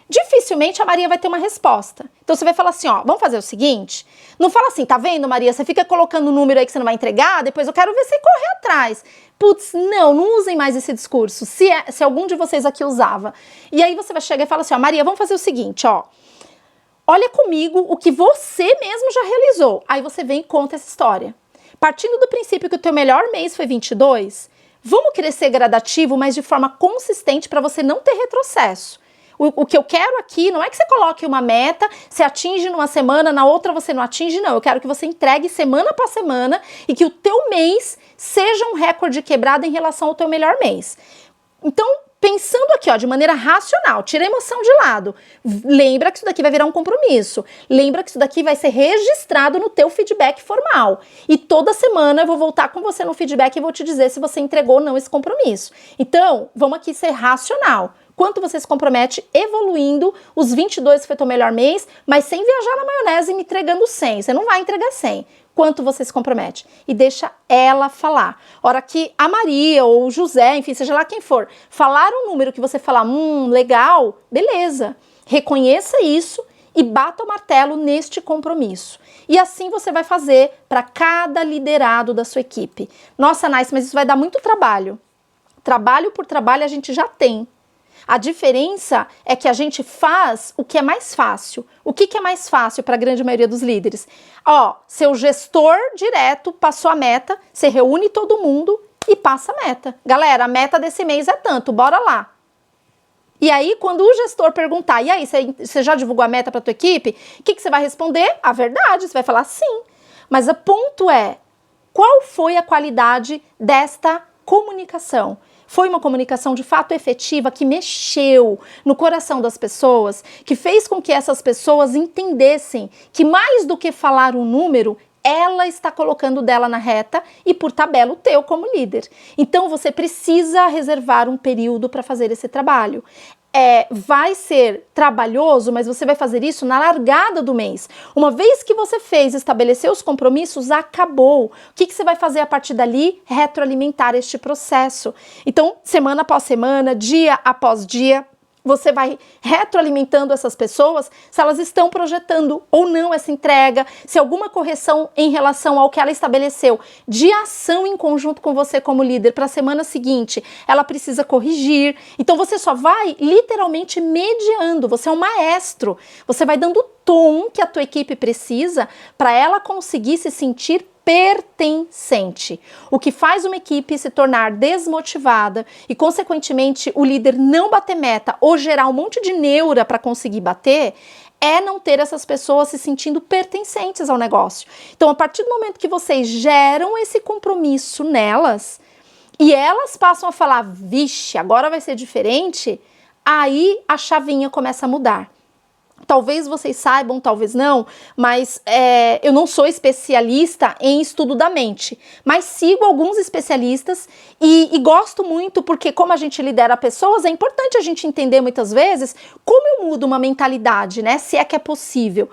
Speaker 1: Dificilmente a Maria vai ter uma resposta. Então você vai falar assim, ó, vamos fazer o seguinte, não fala assim, tá vendo, Maria, você fica colocando um número aí que você não vai entregar, depois eu quero ver você correr atrás. Putz, não usem mais esse discurso, se algum de vocês aqui usava. E aí você vai chegar e falar assim, ó, Maria, vamos fazer o seguinte, ó, olha comigo o que você mesmo já realizou. Aí você vem e conta essa história. Partindo do princípio que o teu melhor mês foi 22, vamos crescer gradativo, mas de forma consistente para você não ter retrocesso. O que eu quero aqui não é que você coloque uma meta, você atinge numa semana, na outra você não atinge, não. Eu quero que você entregue semana após semana e que o teu mês seja um recorde quebrado em relação ao teu melhor mês. Então, pensando aqui, ó, de maneira racional, tira a emoção de lado. Lembra que isso daqui vai virar um compromisso. Lembra que isso daqui vai ser registrado no teu feedback formal. E toda semana eu vou voltar com você no feedback e vou te dizer se você entregou ou não esse compromisso. Então, vamos aqui ser racional. Quanto você se compromete evoluindo os 22 que foi teu melhor mês, mas sem viajar na maionese e me entregando 100. Você não vai entregar 100. Quanto você se compromete? E deixa ela falar. Hora que a Maria ou o José, enfim, seja lá quem for, falar um número que você falar, legal, beleza. Reconheça isso e bata o martelo neste compromisso. E assim você vai fazer para cada liderado da sua equipe. Nossa, Nice, mas isso vai dar muito trabalho. Trabalho por trabalho a gente já tem. A diferença é que a gente faz o que é mais fácil. O que é mais fácil para a grande maioria dos líderes? Ó, seu gestor direto passou a meta, você reúne todo mundo e passa a meta. Galera, a meta desse mês é tanto, bora lá. E aí, quando o gestor perguntar, e aí, você já divulgou a meta para a tua equipe? O que você vai responder? A verdade, você vai falar sim. Mas o ponto é, qual foi a qualidade desta comunicação? Foi uma comunicação de fato efetiva que mexeu no coração das pessoas, que fez com que essas pessoas entendessem que mais do que falar um número, ela está colocando dela na reta e por tabela o teu como líder. Então você precisa reservar um período para fazer esse trabalho. Vai ser trabalhoso, mas você vai fazer isso na largada do mês. Uma vez que você estabeleceu os compromissos, acabou. O que você vai fazer a partir dali? Retroalimentar este processo. Então, semana após semana, dia após dia, você vai retroalimentando essas pessoas, se elas estão projetando ou não essa entrega, se alguma correção em relação ao que ela estabeleceu de ação em conjunto com você como líder para a semana seguinte, ela precisa corrigir. Então você só vai literalmente mediando, você é um maestro, você vai dando o tom que a tua equipe precisa para ela conseguir se sentir pertencente. O que faz uma equipe se tornar desmotivada e, consequentemente, o líder não bater meta ou gerar um monte de neura para conseguir bater, é não ter essas pessoas se sentindo pertencentes ao negócio. Então, a partir do momento que vocês geram esse compromisso nelas e elas passam a falar, vixe, agora vai ser diferente, aí a chavinha começa a mudar. Talvez vocês saibam, talvez não, mas eu não sou especialista em estudo da mente, mas sigo alguns especialistas e gosto muito porque como a gente lidera pessoas, é importante a gente entender muitas vezes como eu mudo uma mentalidade, né? Se é que é possível.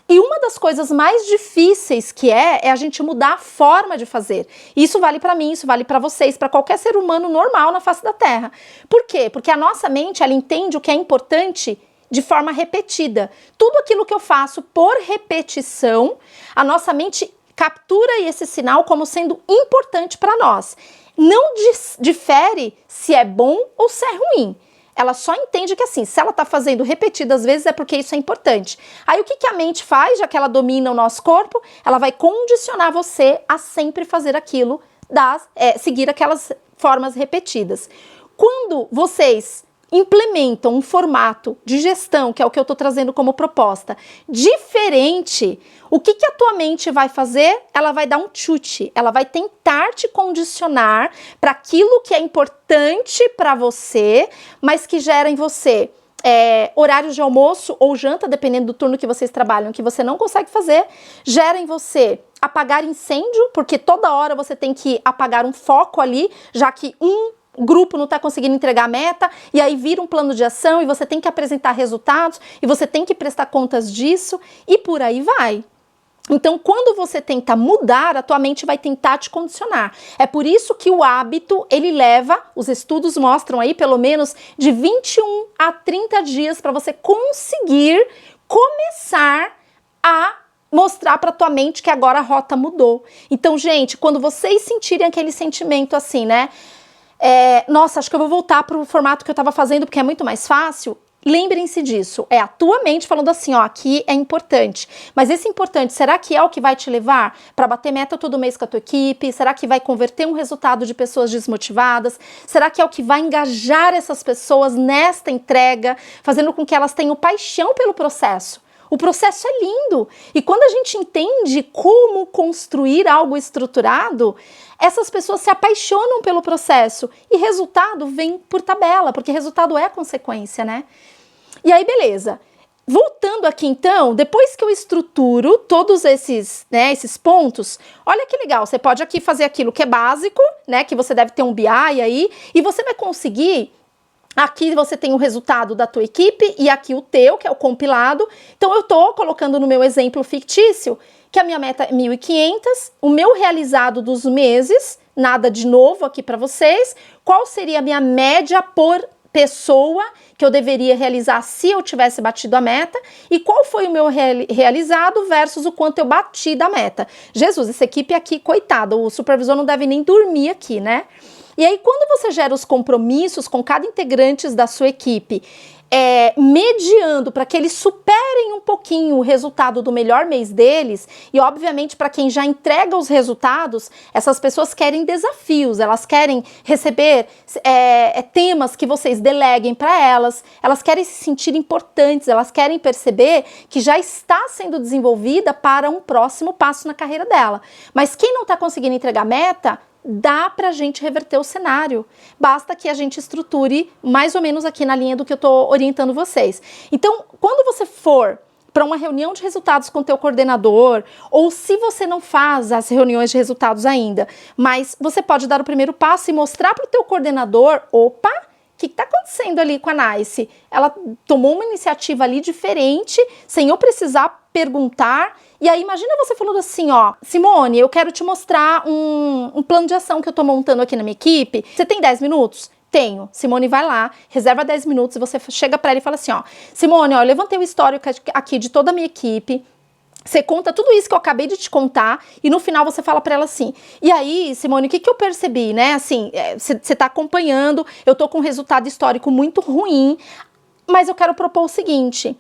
Speaker 1: E uma das coisas mais difíceis que é a gente mudar a forma de fazer. Isso vale para mim, isso vale para vocês, para qualquer ser humano normal na face da Terra. Por quê? Porque a nossa mente, ela entende o que é importante de forma repetida. Tudo aquilo que eu faço por repetição, a nossa mente captura esse sinal como sendo importante para nós. Não difere se é bom ou se é ruim. Ela só entende que assim, se ela está fazendo repetidas vezes é porque isso é importante. Aí o que a mente faz, já que ela domina o nosso corpo? Ela vai condicionar você a sempre fazer aquilo, seguir aquelas formas repetidas. Quando vocês implementam um formato de gestão, que é o que eu estou trazendo como proposta, diferente, o que a tua mente vai fazer? Ela vai dar um chute, ela vai tentar te condicionar para aquilo que é importante para você, mas que gera em você horários de almoço ou janta, dependendo do turno que vocês trabalham, que você não consegue fazer, gera em você apagar incêndio, porque toda hora você tem que apagar um foco ali, já que o grupo não está conseguindo entregar a meta, e aí vira um plano de ação, e você tem que apresentar resultados, e você tem que prestar contas disso, e por aí vai. Então, quando você tenta mudar, a tua mente vai tentar te condicionar. É por isso que o hábito, ele leva, os estudos mostram aí, pelo menos de 21 a 30 dias para você conseguir começar a mostrar para tua mente que agora a rota mudou. Então, gente, quando vocês sentirem aquele sentimento assim, né? Nossa, acho que eu vou voltar para o formato que eu estava fazendo porque é muito mais fácil. Lembrem-se disso, é a tua mente falando assim, ó, aqui é importante, mas esse importante, será que é o que vai te levar para bater meta todo mês com a tua equipe? Será que vai converter um resultado de pessoas desmotivadas? Será que é o que vai engajar essas pessoas nesta entrega, fazendo com que elas tenham paixão pelo processo? O processo é lindo, e quando a gente entende como construir algo estruturado, essas pessoas se apaixonam pelo processo e resultado vem por tabela, porque resultado é consequência, né? E aí, beleza. Voltando aqui então, depois que eu estruturo todos esses pontos, olha que legal, você pode aqui fazer aquilo que é básico, né? Que você deve ter um BI aí, e você vai conseguir. Aqui você tem o resultado da tua equipe e aqui o teu, que é o compilado. Então eu tô colocando no meu exemplo fictício que a minha meta é 1.500, o meu realizado dos meses, nada de novo aqui para vocês. Qual seria a minha média por pessoa que eu deveria realizar se eu tivesse batido a meta e qual foi o meu realizado versus o quanto eu bati da meta. Jesus, essa equipe aqui, coitada, o supervisor não deve nem dormir aqui, né? E aí, quando você gera os compromissos com cada integrante da sua equipe, mediando para que eles superem um pouquinho o resultado do melhor mês deles, e obviamente para quem já entrega os resultados, essas pessoas querem desafios, elas querem receber temas que vocês deleguem para elas querem se sentir importantes, elas querem perceber que já está sendo desenvolvida para um próximo passo na carreira dela. Mas quem não está conseguindo entregar meta, dá pra gente reverter o cenário. Basta que a gente estruture mais ou menos aqui na linha do que eu tô orientando vocês. Então, quando você for para uma reunião de resultados com o teu coordenador, ou se você não faz as reuniões de resultados ainda, mas você pode dar o primeiro passo e mostrar para o teu coordenador, opa, o que está acontecendo ali com a Nice? Ela tomou uma iniciativa ali diferente, sem eu precisar perguntar. E aí, imagina você falando assim, ó, Simone, eu quero te mostrar um plano de ação que eu tô montando aqui na minha equipe. Você tem 10 minutos? Tenho. Simone vai lá, reserva 10 minutos e você chega pra ela e fala assim, ó, Simone, ó, eu levantei o histórico aqui de toda a minha equipe. Você conta tudo isso que eu acabei de te contar e no final você fala pra ela assim, e aí, Simone, o que eu percebi, né? Assim, você tá acompanhando, eu tô com um resultado histórico muito ruim, mas eu quero propor o seguinte,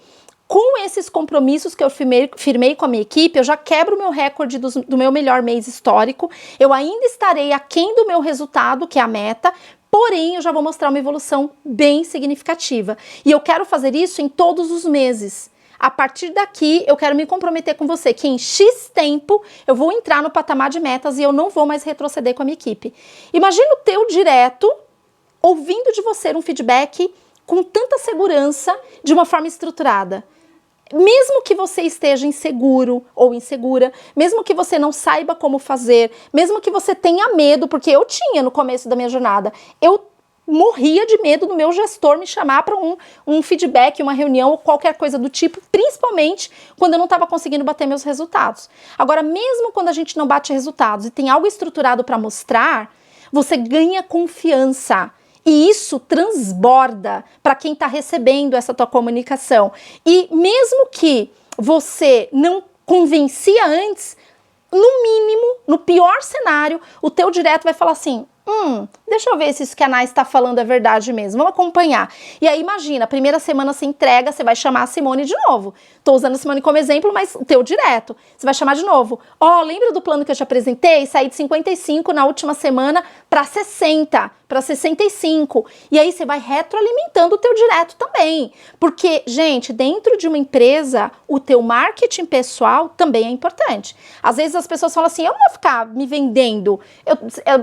Speaker 1: com esses compromissos que eu firmei com a minha equipe, eu já quebro o meu recorde do meu melhor mês histórico, eu ainda estarei aquém do meu resultado, que é a meta, porém eu já vou mostrar uma evolução bem significativa. E eu quero fazer isso em todos os meses. A partir daqui, eu quero me comprometer com você que em X tempo eu vou entrar no patamar de metas e eu não vou mais retroceder com a minha equipe. Imagina o teu direto ouvindo de você um feedback com tanta segurança, de uma forma estruturada. Mesmo que você esteja inseguro ou insegura, mesmo que você não saiba como fazer, mesmo que você tenha medo, porque eu tinha no começo da minha jornada, eu morria de medo do meu gestor me chamar para um feedback, uma reunião ou qualquer coisa do tipo, principalmente quando eu não estava conseguindo bater meus resultados. Agora, mesmo quando a gente não bate resultados e tem algo estruturado para mostrar, você ganha confiança. E isso transborda para quem está recebendo essa tua comunicação. E mesmo que você não convencia antes, no mínimo, no pior cenário, o teu direto vai falar assim, Deixa eu ver se isso que a Nai está falando é verdade mesmo. Vamos acompanhar. E aí, imagina, a primeira semana você entrega, você vai chamar a Simone de novo. Tô usando a Simone como exemplo, mas o teu direto. Você vai chamar de novo. Lembra do plano que eu te apresentei? Saí de 55 na última semana para 60, para 65. E aí você vai retroalimentando o teu direto também. Porque, gente, dentro de uma empresa, o teu marketing pessoal também é importante. Às vezes as pessoas falam assim, eu não vou ficar me vendendo,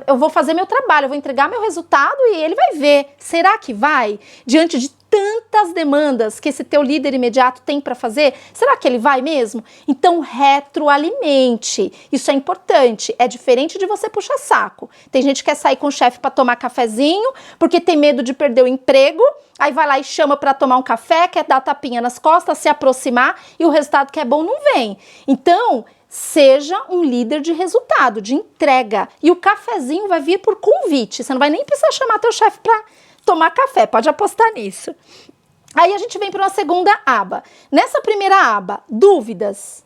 Speaker 1: eu vou fazer meu trabalho, eu vou entregar meu resultado e ele vai ver. Será que vai? Diante de tantas demandas que esse teu líder imediato tem para fazer, será que ele vai mesmo? Então, retroalimente. Isso é importante. É diferente de você puxar saco. Tem gente que quer sair com o chefe para tomar cafezinho, porque tem medo de perder o emprego, aí vai lá e chama para tomar um café, quer dar tapinha nas costas, se aproximar, e o resultado que é bom não vem. Então, seja um líder de resultado, de entrega. E o cafezinho vai vir por convite. Você não vai nem precisar chamar teu chefe para tomar café, pode apostar nisso. Aí a gente vem para uma segunda aba. Nessa primeira aba, dúvidas.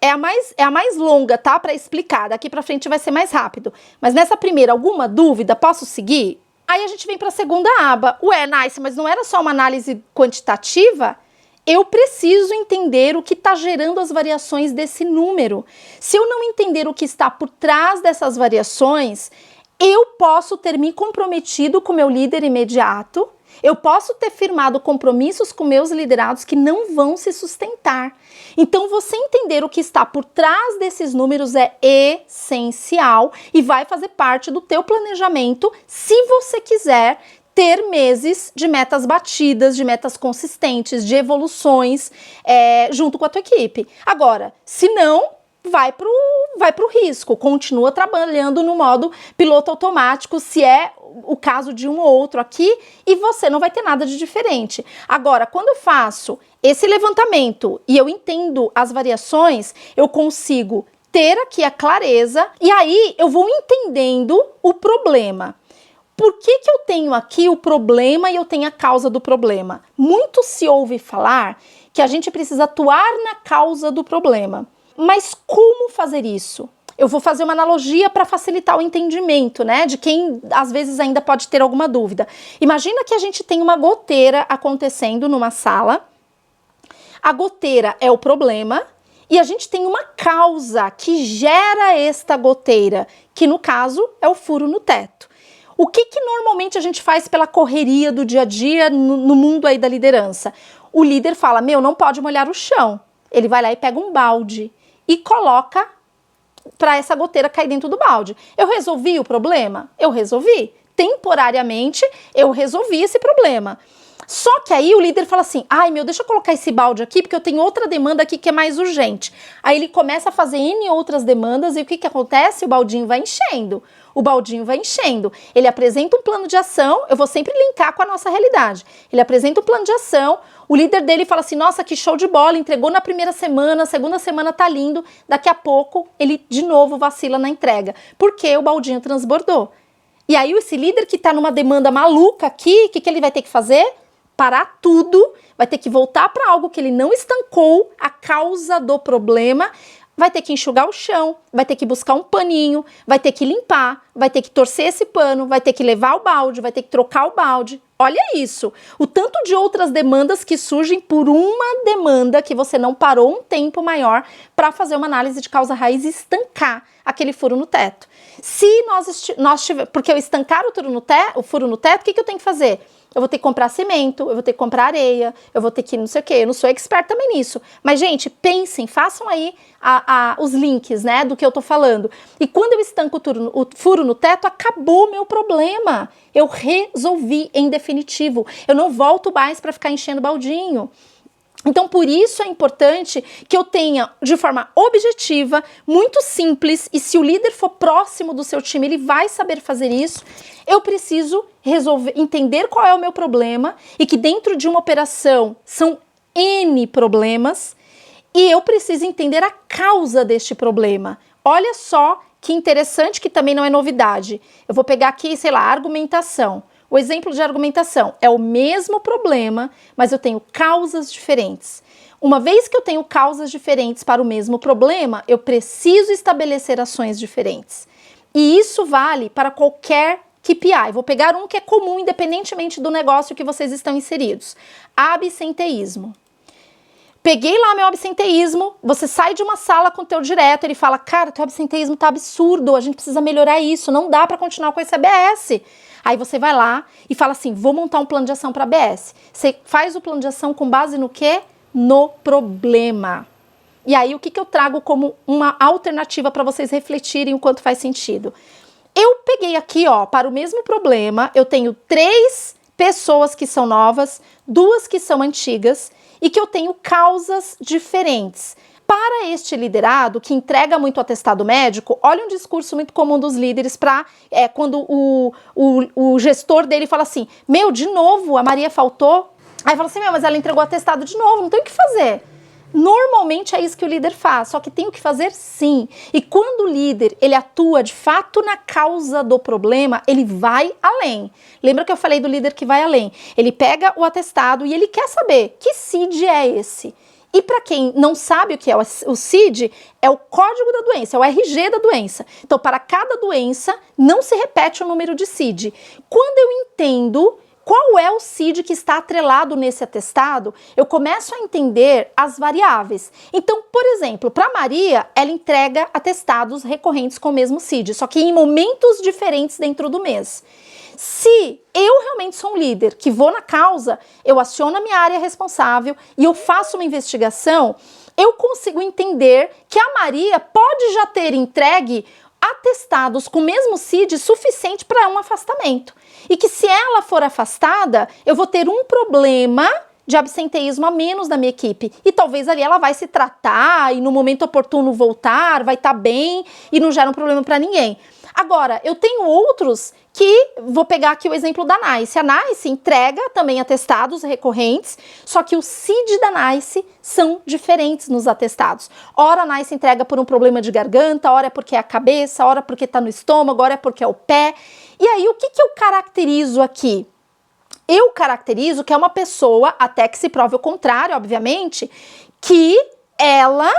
Speaker 1: É a mais longa, tá? Para explicar. Daqui para frente vai ser mais rápido. Mas nessa primeira, alguma dúvida? Posso seguir? Aí a gente vem para a segunda aba. Nice, mas não era só uma análise quantitativa? Eu preciso entender o que está gerando as variações desse número. Se eu não entender o que está por trás dessas variações, eu posso ter me comprometido com meu líder imediato, eu posso ter firmado compromissos com meus liderados que não vão se sustentar. Então, você entender o que está por trás desses números é essencial e vai fazer parte do teu planejamento se você quiser ter meses de metas batidas, de metas consistentes, de evoluções junto com a tua equipe. Agora, se não, vai pro risco, continua trabalhando no modo piloto automático, se é o caso de um ou outro aqui, e você não vai ter nada de diferente. Agora, quando eu faço esse levantamento e eu entendo as variações, eu consigo ter aqui a clareza, e aí eu vou entendendo o problema. Por que eu tenho aqui o problema e eu tenho a causa do problema? Muito se ouve falar que a gente precisa atuar na causa do problema. Mas como fazer isso? Eu vou fazer uma analogia para facilitar o entendimento, né? De quem às vezes ainda pode ter alguma dúvida. Imagina que a gente tem uma goteira acontecendo numa sala. A goteira é o problema e a gente tem uma causa que gera esta goteira, que no caso é o furo no teto. O que normalmente a gente faz pela correria do dia a dia no mundo aí da liderança? O líder fala, não pode molhar o chão. Ele vai lá e pega um balde e coloca para essa goteira cair dentro do balde. Eu resolvi o problema? Eu resolvi. Temporariamente, eu resolvi esse problema. Só que aí o líder fala assim, deixa eu colocar esse balde aqui, porque eu tenho outra demanda aqui que é mais urgente. Aí ele começa a fazer N outras demandas e o que acontece? O baldinho vai enchendo. Ele apresenta um plano de ação, eu vou sempre linkar com a nossa realidade. Ele apresenta um plano de ação, o líder dele fala assim, nossa, que show de bola, entregou na primeira semana, segunda semana tá lindo, daqui a pouco ele de novo vacila na entrega, porque o baldinho transbordou. E aí esse líder que tá numa demanda maluca aqui, o que ele vai ter que fazer? Parar tudo, vai ter que voltar para algo que ele não estancou, a causa do problema, vai ter que enxugar o chão, vai ter que buscar um paninho, vai ter que limpar, vai ter que torcer esse pano, vai ter que levar o balde, vai ter que trocar o balde. Olha isso, o tanto de outras demandas que surgem por uma demanda que você não parou um tempo maior para fazer uma análise de causa raiz e estancar aquele furo no teto. Se nós tivermos, porque eu estancar o furo no teto, o que eu tenho que fazer? Eu vou ter que comprar cimento, eu vou ter que comprar areia, eu vou ter que não sei o quê, eu não sou expert também nisso. Mas, gente, pensem, façam aí os links, né, do que eu tô falando. E quando eu estanco o furo no teto, acabou o meu problema. Eu resolvi em definitivo. Eu não volto mais para ficar enchendo baldinho. Então, por isso é importante que eu tenha, de forma objetiva, muito simples, e se o líder for próximo do seu time, ele vai saber fazer isso. Eu preciso entender qual é o meu problema e que dentro de uma operação são N problemas e eu preciso entender a causa deste problema. Olha só que interessante, que também não é novidade. Eu vou pegar aqui, argumentação. O exemplo de argumentação é o mesmo problema, mas eu tenho causas diferentes. Uma vez que eu tenho causas diferentes para o mesmo problema, eu preciso estabelecer ações diferentes. E isso vale para qualquer KPI. Vou pegar um que é comum, independentemente do negócio que vocês estão inseridos. Absenteísmo. Peguei lá meu absenteísmo, você sai de uma sala com o teu direto, ele fala, cara, teu absenteísmo tá absurdo, a gente precisa melhorar isso, não dá para continuar com esse ABS. Aí você vai lá e fala assim, vou montar um plano de ação para ABS. Você faz o plano de ação com base no quê? No problema. E aí o que eu trago como uma alternativa para vocês refletirem o quanto faz sentido? Eu peguei aqui, ó, para o mesmo problema, eu tenho 3 pessoas que são novas, 2 que são antigas, e que eu tenho causas diferentes. Para este liderado que entrega muito atestado médico, olha um discurso muito comum dos líderes para quando o gestor dele fala assim, meu, de novo, a Maria faltou. Aí fala assim, meu, mas ela entregou atestado de novo, não tem o que fazer. Normalmente é isso que o líder faz, só que tem o que fazer sim. E quando o líder, ele atua de fato na causa do problema, ele vai além. Lembra que eu falei do líder que vai além? Ele pega o atestado e ele quer saber que CID é esse. E para quem não sabe o que é o CID, é o código da doença, é o RG da doença. Então, para cada doença, não se repete o número de CID. Quando eu entendo qual é o CID que está atrelado nesse atestado, eu começo a entender as variáveis. Então, por exemplo, para Maria, ela entrega atestados recorrentes com o mesmo CID, só que em momentos diferentes dentro do mês. Se eu realmente sou um líder que vou na causa, eu aciono a minha área responsável e eu faço uma investigação, eu consigo entender que a Maria pode já ter entregue atestados com o mesmo CID suficiente para um afastamento. E que se ela for afastada, eu vou ter um problema de absenteísmo a menos na minha equipe. E talvez ali ela vai se tratar e no momento oportuno voltar, vai estar bem e não gera um problema para ninguém. Agora, eu tenho outros que, vou pegar aqui o exemplo da NICE. A NICE entrega também atestados recorrentes, só que o CID da NICE são diferentes nos atestados. Ora a NICE entrega por um problema de garganta, ora é porque é a cabeça, ora porque está no estômago, ora é porque é o pé. E aí, o que eu caracterizo aqui? Eu caracterizo que é uma pessoa, até que se prove o contrário, obviamente, que ela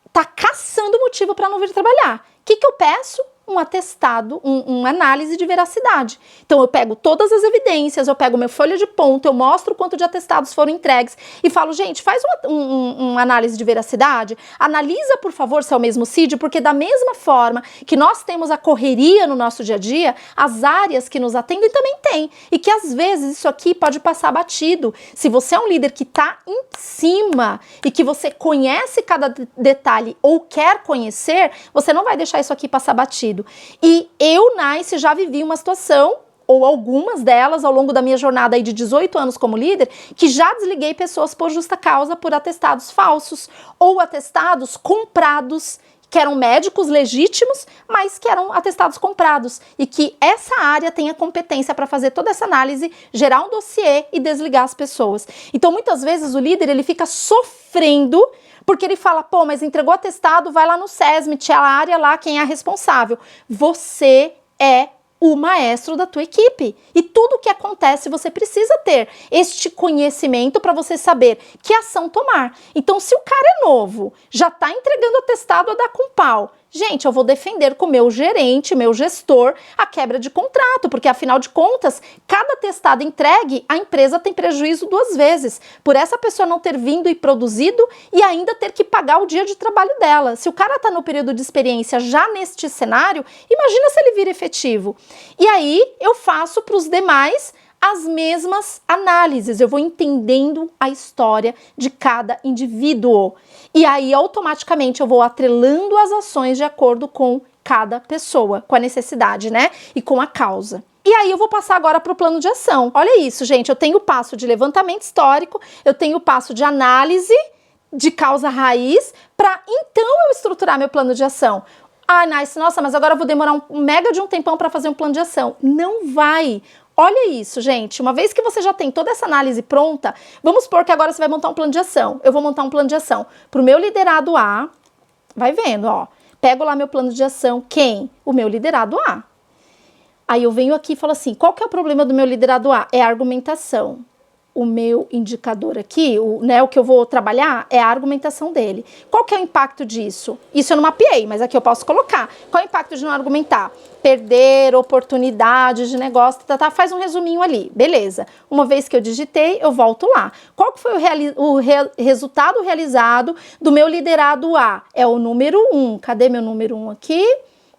Speaker 1: está caçando motivo para não vir trabalhar. O que eu peço? Um atestado, uma análise de veracidade. Então eu pego todas as evidências, eu pego minha folha de ponto, eu mostro o quanto de atestados foram entregues e falo, gente, faz uma análise de veracidade, analisa por favor se é o mesmo CID, porque da mesma forma que nós temos a correria no nosso dia a dia, as áreas que nos atendem também têm, e que às vezes isso aqui pode passar batido. Se você é um líder que está em cima e que você conhece cada detalhe ou quer conhecer, você não vai deixar isso aqui passar batido. E eu, NICE, já vivi uma situação, ou algumas delas, ao longo da minha jornada aí de 18 anos como líder, que já desliguei pessoas por justa causa por atestados falsos, ou atestados comprados, que eram médicos legítimos, mas que eram atestados comprados, e que essa área tem a competência para fazer toda essa análise, gerar um dossiê e desligar as pessoas. Então, muitas vezes, o líder, ele fica sofrendo, porque ele fala, pô, mas entregou atestado, vai lá no SESMIT, a área lá, quem é a responsável. Você é o maestro da tua equipe. E tudo o que acontece, você precisa ter este conhecimento para você saber que ação tomar. Então, se o cara é novo, já está entregando atestado a dar com pau, gente, eu vou defender com o meu gerente, meu gestor, a quebra de contrato, porque afinal de contas, cada atestado entregue, a empresa tem prejuízo 2 vezes, por essa pessoa não ter vindo e produzido e ainda ter que pagar o dia de trabalho dela. Se o cara está no período de experiência já neste cenário, imagina se ele vira efetivo. E aí eu faço para os demais as mesmas análises, eu vou entendendo a história de cada indivíduo. E aí, automaticamente, eu vou atrelando as ações de acordo com cada pessoa, com a necessidade, né? E com a causa. E aí, eu vou passar agora para o plano de ação. Olha isso, gente, eu tenho o passo de levantamento histórico, eu tenho o passo de análise de causa raiz, para então eu estruturar meu plano de ação. Ah, Nice, nossa, mas agora eu vou demorar um mega de um tempão para fazer um plano de ação. Não vai. Olha isso, gente, uma vez que você já tem toda essa análise pronta, vamos supor que agora você vai montar um plano de ação. Eu vou montar um plano de ação para o meu liderado A, vai vendo, ó, pego lá meu plano de ação, quem? O meu liderado A. Aí eu venho aqui e falo assim, qual que é o problema do meu liderado A? É a argumentação. o meu indicador aqui, o que eu vou trabalhar é a argumentação dele. Qual que é o impacto disso? Isso eu não mapeei, mas aqui eu posso colocar. Qual é o impacto de não argumentar? Perder oportunidades de negócio, faz um resuminho ali, beleza. Uma vez que eu digitei, eu volto lá. Qual que foi o resultado realizado do meu liderado A? É o número 1. Cadê meu número 1 aqui?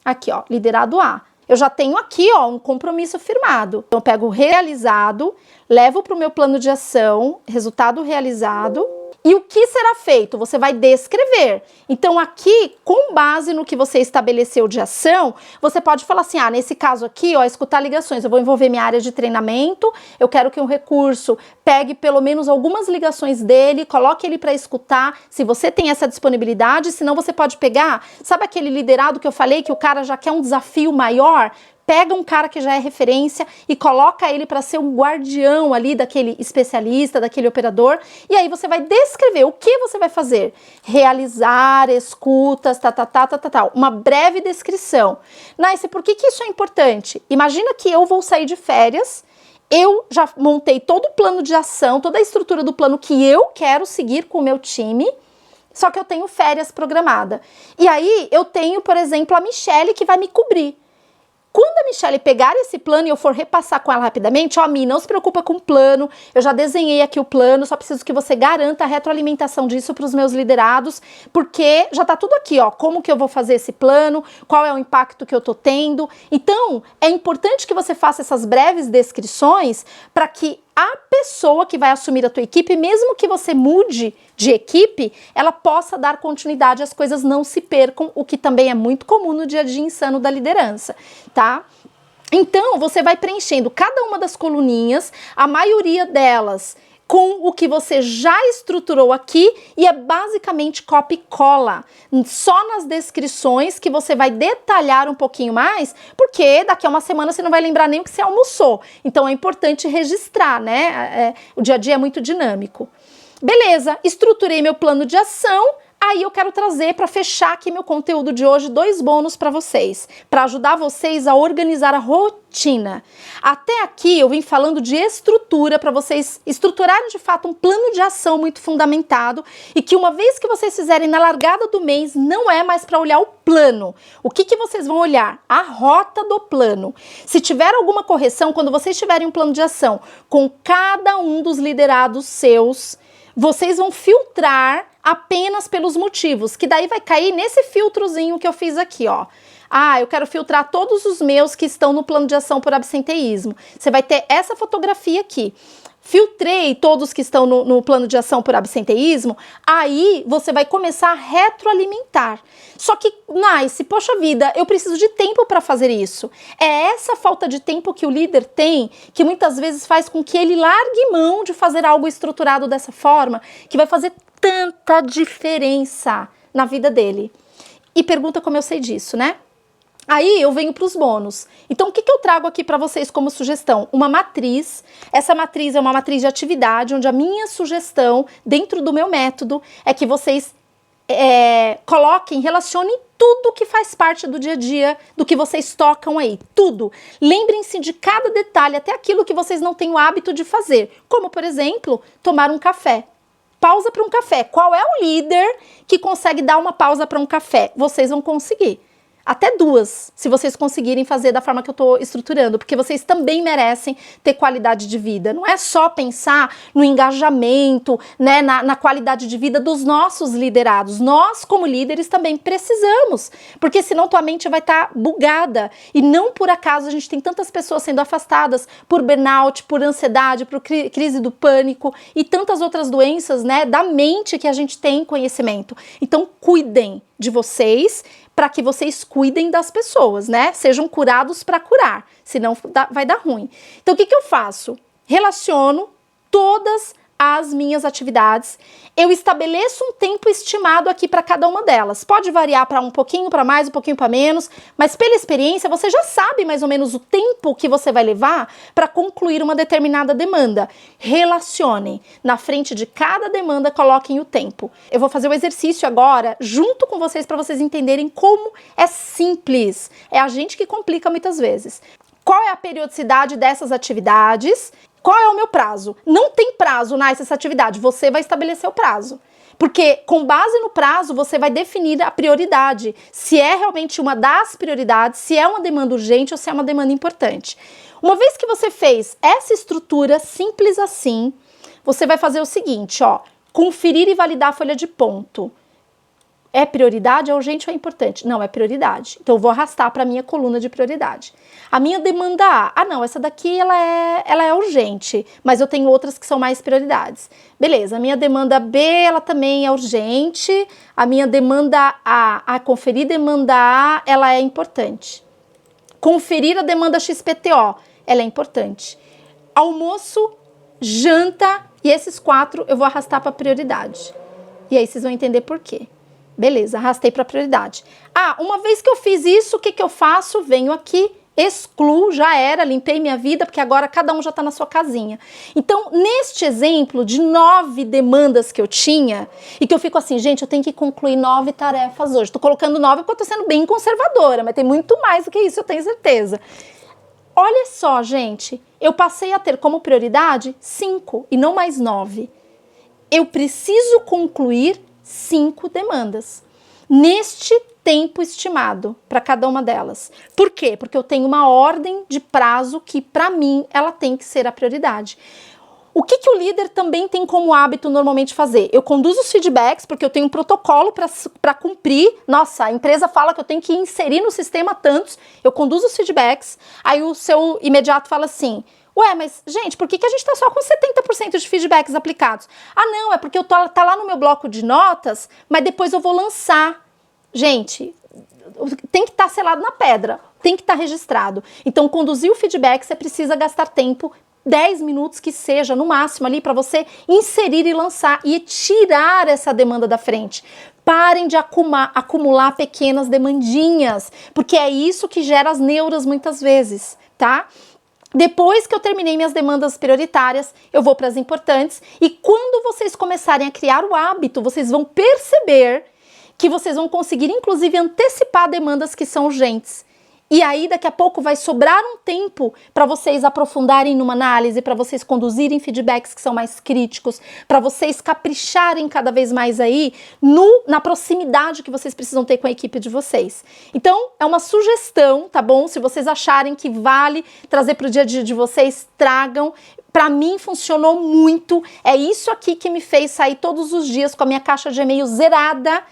Speaker 1: Aqui, ó, liderado A. Eu já tenho aqui, ó, um compromisso firmado. Então, eu pego o realizado, levo para o meu plano de ação, resultado realizado. E o que será feito? Você vai descrever. Então, aqui, com base no que você estabeleceu de ação, você pode falar assim, nesse caso aqui, ó, escutar ligações, eu vou envolver minha área de treinamento, eu quero que um recurso pegue pelo menos algumas ligações dele, coloque ele para escutar, se você tem essa disponibilidade, senão você pode pegar, sabe aquele liderado que eu falei, que o cara já quer um desafio maior? Pega um cara que já é referência e coloca ele para ser um guardião ali daquele especialista, daquele operador, e aí você vai descrever o que você vai fazer. Realizar, escutas, uma breve descrição. Nice, por que isso é importante? Imagina que eu vou sair de férias, eu já montei todo o plano de ação, toda a estrutura do plano que eu quero seguir com o meu time, só que eu tenho férias programada. E aí eu tenho, por exemplo, a Michele que vai me cobrir. Quando a Michele pegar esse plano e eu for repassar com ela rapidamente, Mi, não se preocupa com o plano, eu já desenhei aqui o plano, só preciso que você garanta a retroalimentação disso para os meus liderados, porque já tá tudo aqui, ó, como que eu vou fazer esse plano, qual é o impacto que eu tô tendo. Então, é importante que você faça essas breves descrições para que a pessoa que vai assumir a tua equipe, mesmo que você mude de equipe, ela possa dar continuidade, as coisas não se percam, o que também é muito comum no dia a dia insano da liderança, tá? Então, você vai preenchendo cada uma das coluninhas, a maioria delas com o que você já estruturou aqui, e é basicamente copia e cola, só nas descrições que você vai detalhar um pouquinho mais, porque daqui a uma semana você não vai lembrar nem o que você almoçou, então é importante registrar, né? O dia a dia é muito dinâmico. Beleza, estruturei meu plano de ação. Aí eu quero trazer, para fechar aqui meu conteúdo de hoje, 2 bônus para vocês, para ajudar vocês a organizar a rotina. Até aqui eu vim falando de estrutura, para vocês estruturarem de fato um plano de ação muito fundamentado, e que uma vez que vocês fizerem na largada do mês, não é mais para olhar o plano. O que vocês vão olhar? A rota do plano. Se tiver alguma correção, quando vocês tiverem um plano de ação com cada um dos liderados seus, vocês vão filtrar apenas pelos motivos, que daí vai cair nesse filtrozinho que eu fiz aqui, ó. Eu quero filtrar todos os meus que estão no plano de ação por absenteísmo. Você vai ter essa fotografia aqui. Filtrei todos que estão no plano de ação por absenteísmo, aí você vai começar a retroalimentar. Só que, Nice, poxa vida, eu preciso de tempo para fazer isso. É essa falta de tempo que o líder tem, que muitas vezes faz com que ele largue mão de fazer algo estruturado dessa forma, que vai fazer tanta diferença na vida dele. E pergunta como eu sei disso, né? Aí eu venho para os bônus. Então, o que eu trago aqui para vocês como sugestão? Uma matriz. Essa matriz é uma matriz de atividade, onde a minha sugestão, dentro do meu método, é que vocês coloquem, relacionem tudo que faz parte do dia a dia, do que vocês tocam aí, tudo. Lembrem-se de cada detalhe, até aquilo que vocês não têm o hábito de fazer, como, por exemplo, tomar um café. Pausa para um café. Qual é o líder que consegue dar uma pausa para um café? Vocês vão conseguir. Até 2, se vocês conseguirem fazer da forma que eu estou estruturando, porque vocês também merecem ter qualidade de vida. Não é só pensar no engajamento, né, na qualidade de vida dos nossos liderados. Nós, como líderes, também precisamos, porque senão tua mente vai estar bugada. E não por acaso a gente tem tantas pessoas sendo afastadas por burnout, por ansiedade, por crise do pânico e tantas outras doenças, né, da mente que a gente tem conhecimento. Então, cuidem de vocês, para que vocês cuidem das pessoas, né? Sejam curados para curar, senão vai dar ruim. Então, o que eu faço? Relaciono todas as minhas atividades, eu estabeleço um tempo estimado aqui para cada uma delas. Pode variar para um pouquinho para mais, um pouquinho para menos, mas pela experiência você já sabe mais ou menos o tempo que você vai levar para concluir uma determinada demanda. Relacionem. Na frente de cada demanda, coloquem o tempo. Eu vou fazer o exercício agora junto com vocês para vocês entenderem como é simples. É a gente que complica muitas vezes. Qual é a periodicidade dessas atividades? Qual é o meu prazo? Não tem prazo nessa atividade, você vai estabelecer o prazo. Porque com base no prazo, você vai definir a prioridade. Se é realmente uma das prioridades, se é uma demanda urgente ou se é uma demanda importante. Uma vez que você fez essa estrutura simples assim, você vai fazer o seguinte, ó. Conferir e validar a folha de ponto. É prioridade, é urgente ou é importante? Não, é prioridade. Então, eu vou arrastar para a minha coluna de prioridade. A minha demanda A. Ah, não, essa daqui ela é urgente, mas eu tenho outras que são mais prioridades. Beleza, a minha demanda B, ela também é urgente. A minha demanda A, conferir demanda A, ela é importante. Conferir a demanda XPTO, ela é importante. Almoço, janta e esses 4 eu vou arrastar para prioridade. E aí vocês vão entender por quê. Beleza, arrastei para prioridade. Ah, uma vez que eu fiz isso, o que eu faço? Venho aqui, excluo, já era, limpei minha vida, porque agora cada um já está na sua casinha. Então, neste exemplo de 9 demandas que eu tinha, e que eu fico assim, gente, eu tenho que concluir 9 tarefas hoje. Estou colocando 9 porque eu estou sendo bem conservadora, mas tem muito mais do que isso, eu tenho certeza. Olha só, gente, eu passei a ter como prioridade 5 e não mais 9. Eu preciso concluir 5 demandas neste tempo estimado para cada uma delas. Por quê? Porque eu tenho uma ordem de prazo que, para mim, ela tem que ser a prioridade. O que o líder também tem como hábito normalmente fazer? Eu conduzo os feedbacks, porque eu tenho um protocolo para cumprir. Nossa, a empresa fala que eu tenho que inserir no sistema tantos. Eu conduzo os feedbacks, aí o seu imediato fala assim... Ué, mas, gente, por que a gente tá só com 70% de feedbacks aplicados? Ah, não, é porque tá lá no meu bloco de notas, mas depois eu vou lançar. Gente, tem que estar selado na pedra, tem que estar registrado. Então, conduzir o feedback, você precisa gastar tempo, 10 minutos que seja, no máximo ali, para você inserir e lançar e tirar essa demanda da frente. Parem de acumular pequenas demandinhas, porque é isso que gera as neuras muitas vezes, tá? Depois que eu terminei minhas demandas prioritárias, eu vou para as importantes e quando vocês começarem a criar o hábito, vocês vão perceber que vocês vão conseguir, inclusive, antecipar demandas que são urgentes. E aí, daqui a pouco, vai sobrar um tempo para vocês aprofundarem numa análise, para vocês conduzirem feedbacks que são mais críticos, para vocês capricharem cada vez mais aí na proximidade que vocês precisam ter com a equipe de vocês. Então, é uma sugestão, tá bom? Se vocês acharem que vale trazer para o dia a dia de vocês, tragam. Para mim, funcionou muito. É isso aqui que me fez sair todos os dias com a minha caixa de e-mail zerada,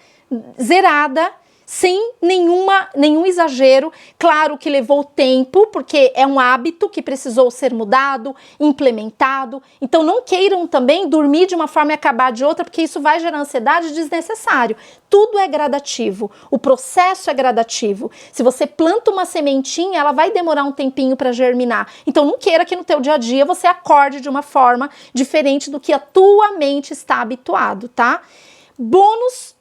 Speaker 1: sem nenhum exagero. Claro que levou tempo, porque é um hábito que precisou ser mudado, implementado. Então não queiram também dormir de uma forma e acabar de outra, porque isso vai gerar ansiedade desnecessário. Tudo é gradativo, o processo é gradativo. Se você planta uma sementinha, ela vai demorar um tempinho para germinar. Então não queira que no teu dia a dia você acorde de uma forma diferente do que a tua mente está habituado, tá? Bônus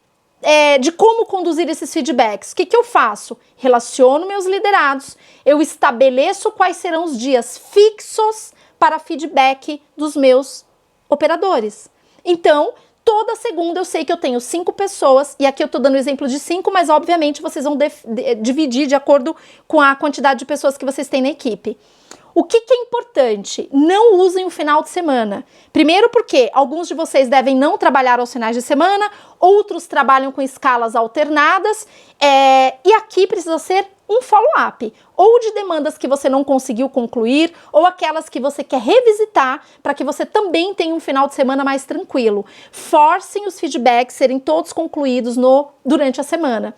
Speaker 1: de como conduzir esses feedbacks. O que eu faço? Relaciono meus liderados, eu estabeleço quais serão os dias fixos para feedback dos meus operadores. Então, toda segunda eu sei que eu tenho 5 pessoas, e aqui eu tô dando o exemplo de 5, mas obviamente vocês vão dividir de acordo com a quantidade de pessoas que vocês têm na equipe. O que é importante? Não usem o final de semana. Primeiro porque alguns de vocês devem não trabalhar aos finais de semana, outros trabalham com escalas alternadas, e aqui precisa ser um follow-up, ou de demandas que você não conseguiu concluir, ou aquelas que você quer revisitar, para que você também tenha um final de semana mais tranquilo. Forcem os feedbacks serem todos concluídos durante a semana.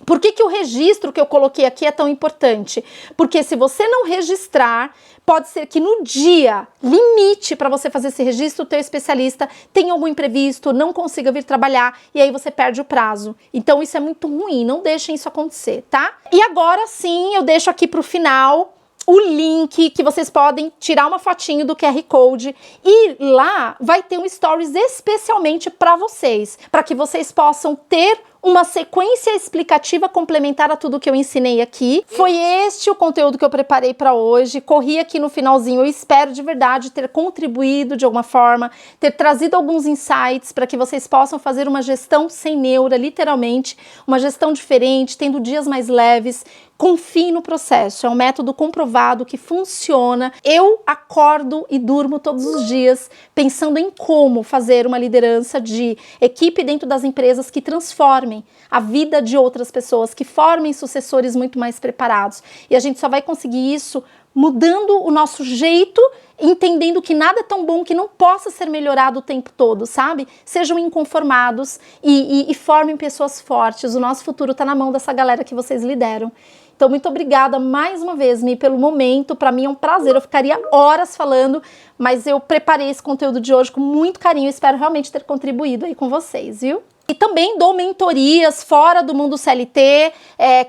Speaker 1: Por que o registro que eu coloquei aqui é tão importante? Porque se você não registrar, pode ser que no dia limite para você fazer esse registro, o teu especialista tenha algum imprevisto, não consiga vir trabalhar e aí você perde o prazo. Então isso é muito ruim, não deixem isso acontecer, tá? E agora sim, eu deixo aqui para o final o link que vocês podem tirar uma fotinho do QR Code e lá vai ter um stories especialmente para vocês, para que vocês possam ter uma sequência explicativa complementar a tudo que eu ensinei aqui. Foi este o conteúdo que eu preparei para hoje. Corri aqui no finalzinho. Eu espero de verdade ter contribuído de alguma forma, ter trazido alguns insights para que vocês possam fazer uma gestão sem neura, literalmente, uma gestão diferente, tendo dias mais leves. Confie no processo, é um método comprovado que funciona. Eu acordo e durmo todos os dias pensando em como fazer uma liderança de equipe dentro das empresas que transformem a vida de outras pessoas, que formem sucessores muito mais preparados. E a gente só vai conseguir isso mudando o nosso jeito, entendendo que nada é tão bom que não possa ser melhorado o tempo todo, sabe? Sejam inconformados e formem pessoas fortes. O nosso futuro está na mão dessa galera que vocês lideram. Então, muito obrigada mais uma vez, Mi, pelo momento. Para mim é um prazer, eu ficaria horas falando, mas eu preparei esse conteúdo de hoje com muito carinho. Espero realmente ter contribuído aí com vocês, viu? E também dou mentorias fora do mundo CLT.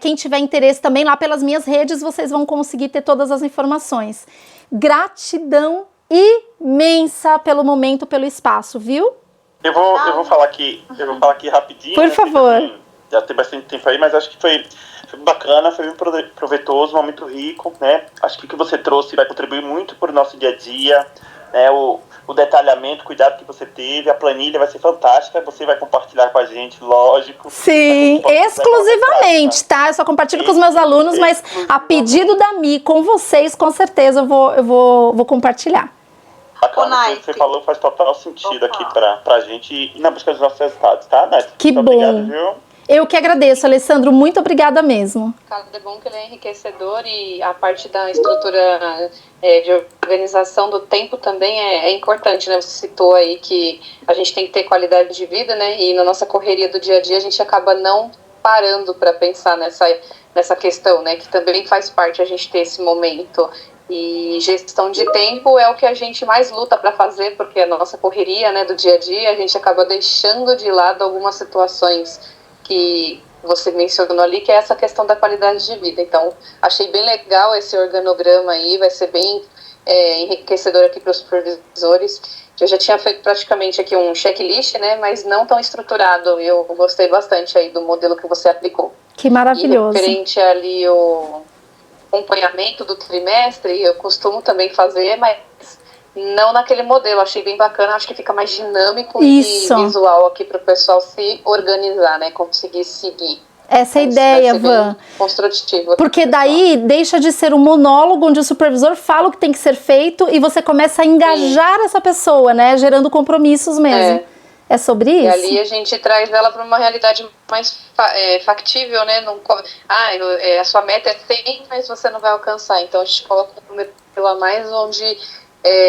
Speaker 1: Quem tiver interesse também, lá pelas minhas redes, vocês vão conseguir ter todas as informações. Gratidão imensa pelo momento, pelo espaço, viu?
Speaker 4: Eu vou falar aqui rapidinho.
Speaker 1: Por favor.
Speaker 4: Já tem bastante tempo aí, mas acho que foi bacana, foi bem proveitoso, um momento rico, né? Acho que o que você trouxe vai contribuir muito para o nosso dia a dia, né? O detalhamento, o cuidado que você teve, a planilha vai ser fantástica, você vai compartilhar com a gente, lógico.
Speaker 1: Sim, exclusivamente, tá? Eu só compartilho com os meus alunos, mas a pedido da Mi, com vocês, com certeza eu vou compartilhar.
Speaker 4: Bacana, o que você falou faz total sentido aqui pra gente e na busca dos nossos resultados, tá, Nath?
Speaker 1: Que
Speaker 4: muito
Speaker 1: bom.
Speaker 4: Obrigado, viu?
Speaker 1: Eu que agradeço, Alessandro, muito obrigada mesmo.
Speaker 5: É bom que ele é enriquecedor e a parte da estrutura de organização do tempo também é importante, né? Você citou aí que a gente tem que ter qualidade de vida, né? E na nossa correria do dia a dia a gente acaba não parando para pensar nessa questão, né? Que também faz parte a gente ter esse momento. E gestão de tempo é o que a gente mais luta para fazer, porque a nossa correria, né, do dia a dia, a gente acaba deixando de lado algumas situações que você mencionou ali, que é essa questão da qualidade de vida. Então, achei bem legal esse organograma aí, vai ser bem enriquecedor aqui para os supervisores. Eu já tinha feito praticamente aqui um checklist, né, mas não tão estruturado. Eu gostei bastante aí do modelo que você aplicou.
Speaker 1: Que maravilhoso.
Speaker 5: E referente ali o acompanhamento do trimestre, eu costumo também fazer, mas não naquele modelo. Achei bem bacana, acho que fica mais dinâmico
Speaker 1: Isso.
Speaker 5: E visual aqui para o pessoal se organizar, né? Conseguir seguir.
Speaker 1: Essa é a ideia, Van.
Speaker 5: Construtivo.
Speaker 1: Porque daí deixa de ser um monólogo onde o supervisor fala o que tem que ser feito e você começa a engajar essa pessoa, né? Gerando compromissos mesmo. É sobre isso?
Speaker 5: E ali a gente traz ela para uma realidade mais factível, né? A sua meta é 100, mas você não vai alcançar. Então a gente coloca um número a mais onde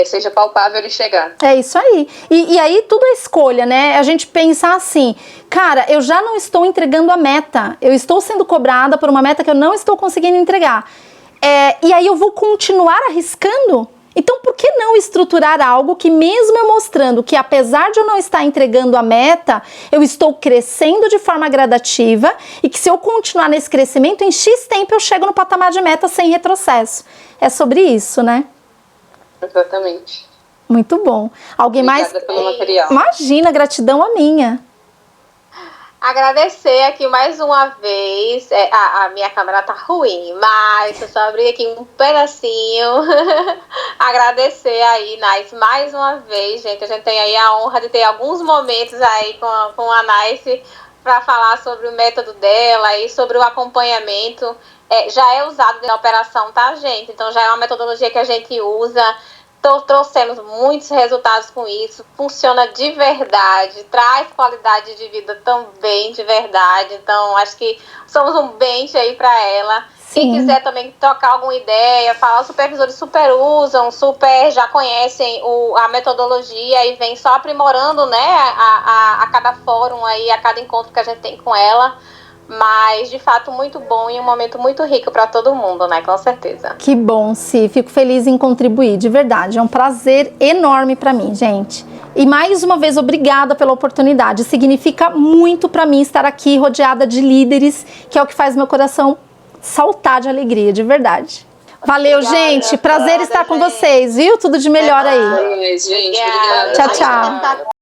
Speaker 5: seja palpável ele chegar.
Speaker 1: É isso aí. E aí tudo é escolha, né? A gente pensar assim, cara, eu já não estou entregando a meta. Eu estou sendo cobrada por uma meta que eu não estou conseguindo entregar. E aí eu vou continuar arriscando? Então, por que não estruturar algo que, mesmo eu mostrando que, apesar de eu não estar entregando a meta, eu estou crescendo de forma gradativa e que, se eu continuar nesse crescimento, em X tempo eu chego no patamar de meta sem retrocesso. É sobre isso, né?
Speaker 5: Exatamente.
Speaker 1: Muito bom. Alguém
Speaker 5: Obrigada
Speaker 1: mais?
Speaker 5: Pelo material.
Speaker 1: Imagina, gratidão a minha.
Speaker 6: Agradecer aqui mais uma vez. A minha câmera tá ruim, mas eu só abri aqui um pedacinho. Agradecer aí, Nice, mais uma vez, gente. A gente tem aí a honra de ter alguns momentos aí com a Nice para falar sobre o método dela e sobre o acompanhamento. Já é usado na operação, tá, gente? Então já é uma metodologia que a gente usa. Trouxemos muitos resultados com isso, funciona de verdade, traz qualidade de vida também de verdade, então acho que somos um bench aí para ela.
Speaker 1: Sim.
Speaker 6: Quem quiser também trocar alguma ideia, falar, os supervisores super usam, já conhecem a metodologia e vem só aprimorando, né, a cada fórum aí, a cada encontro que a gente tem com ela. Mas, de fato, muito bom e um momento muito rico para todo mundo, né? Com certeza.
Speaker 1: Que bom, Si. Fico feliz em contribuir, de verdade. É um prazer enorme para mim, gente. E mais uma vez, obrigada pela oportunidade. Significa muito para mim estar aqui rodeada de líderes, que é o que faz meu coração saltar de alegria, de verdade. Valeu, gente. Prazer estar com vocês, viu? Tudo de melhor aí.
Speaker 5: Gente, obrigada.
Speaker 1: Tchau, tchau.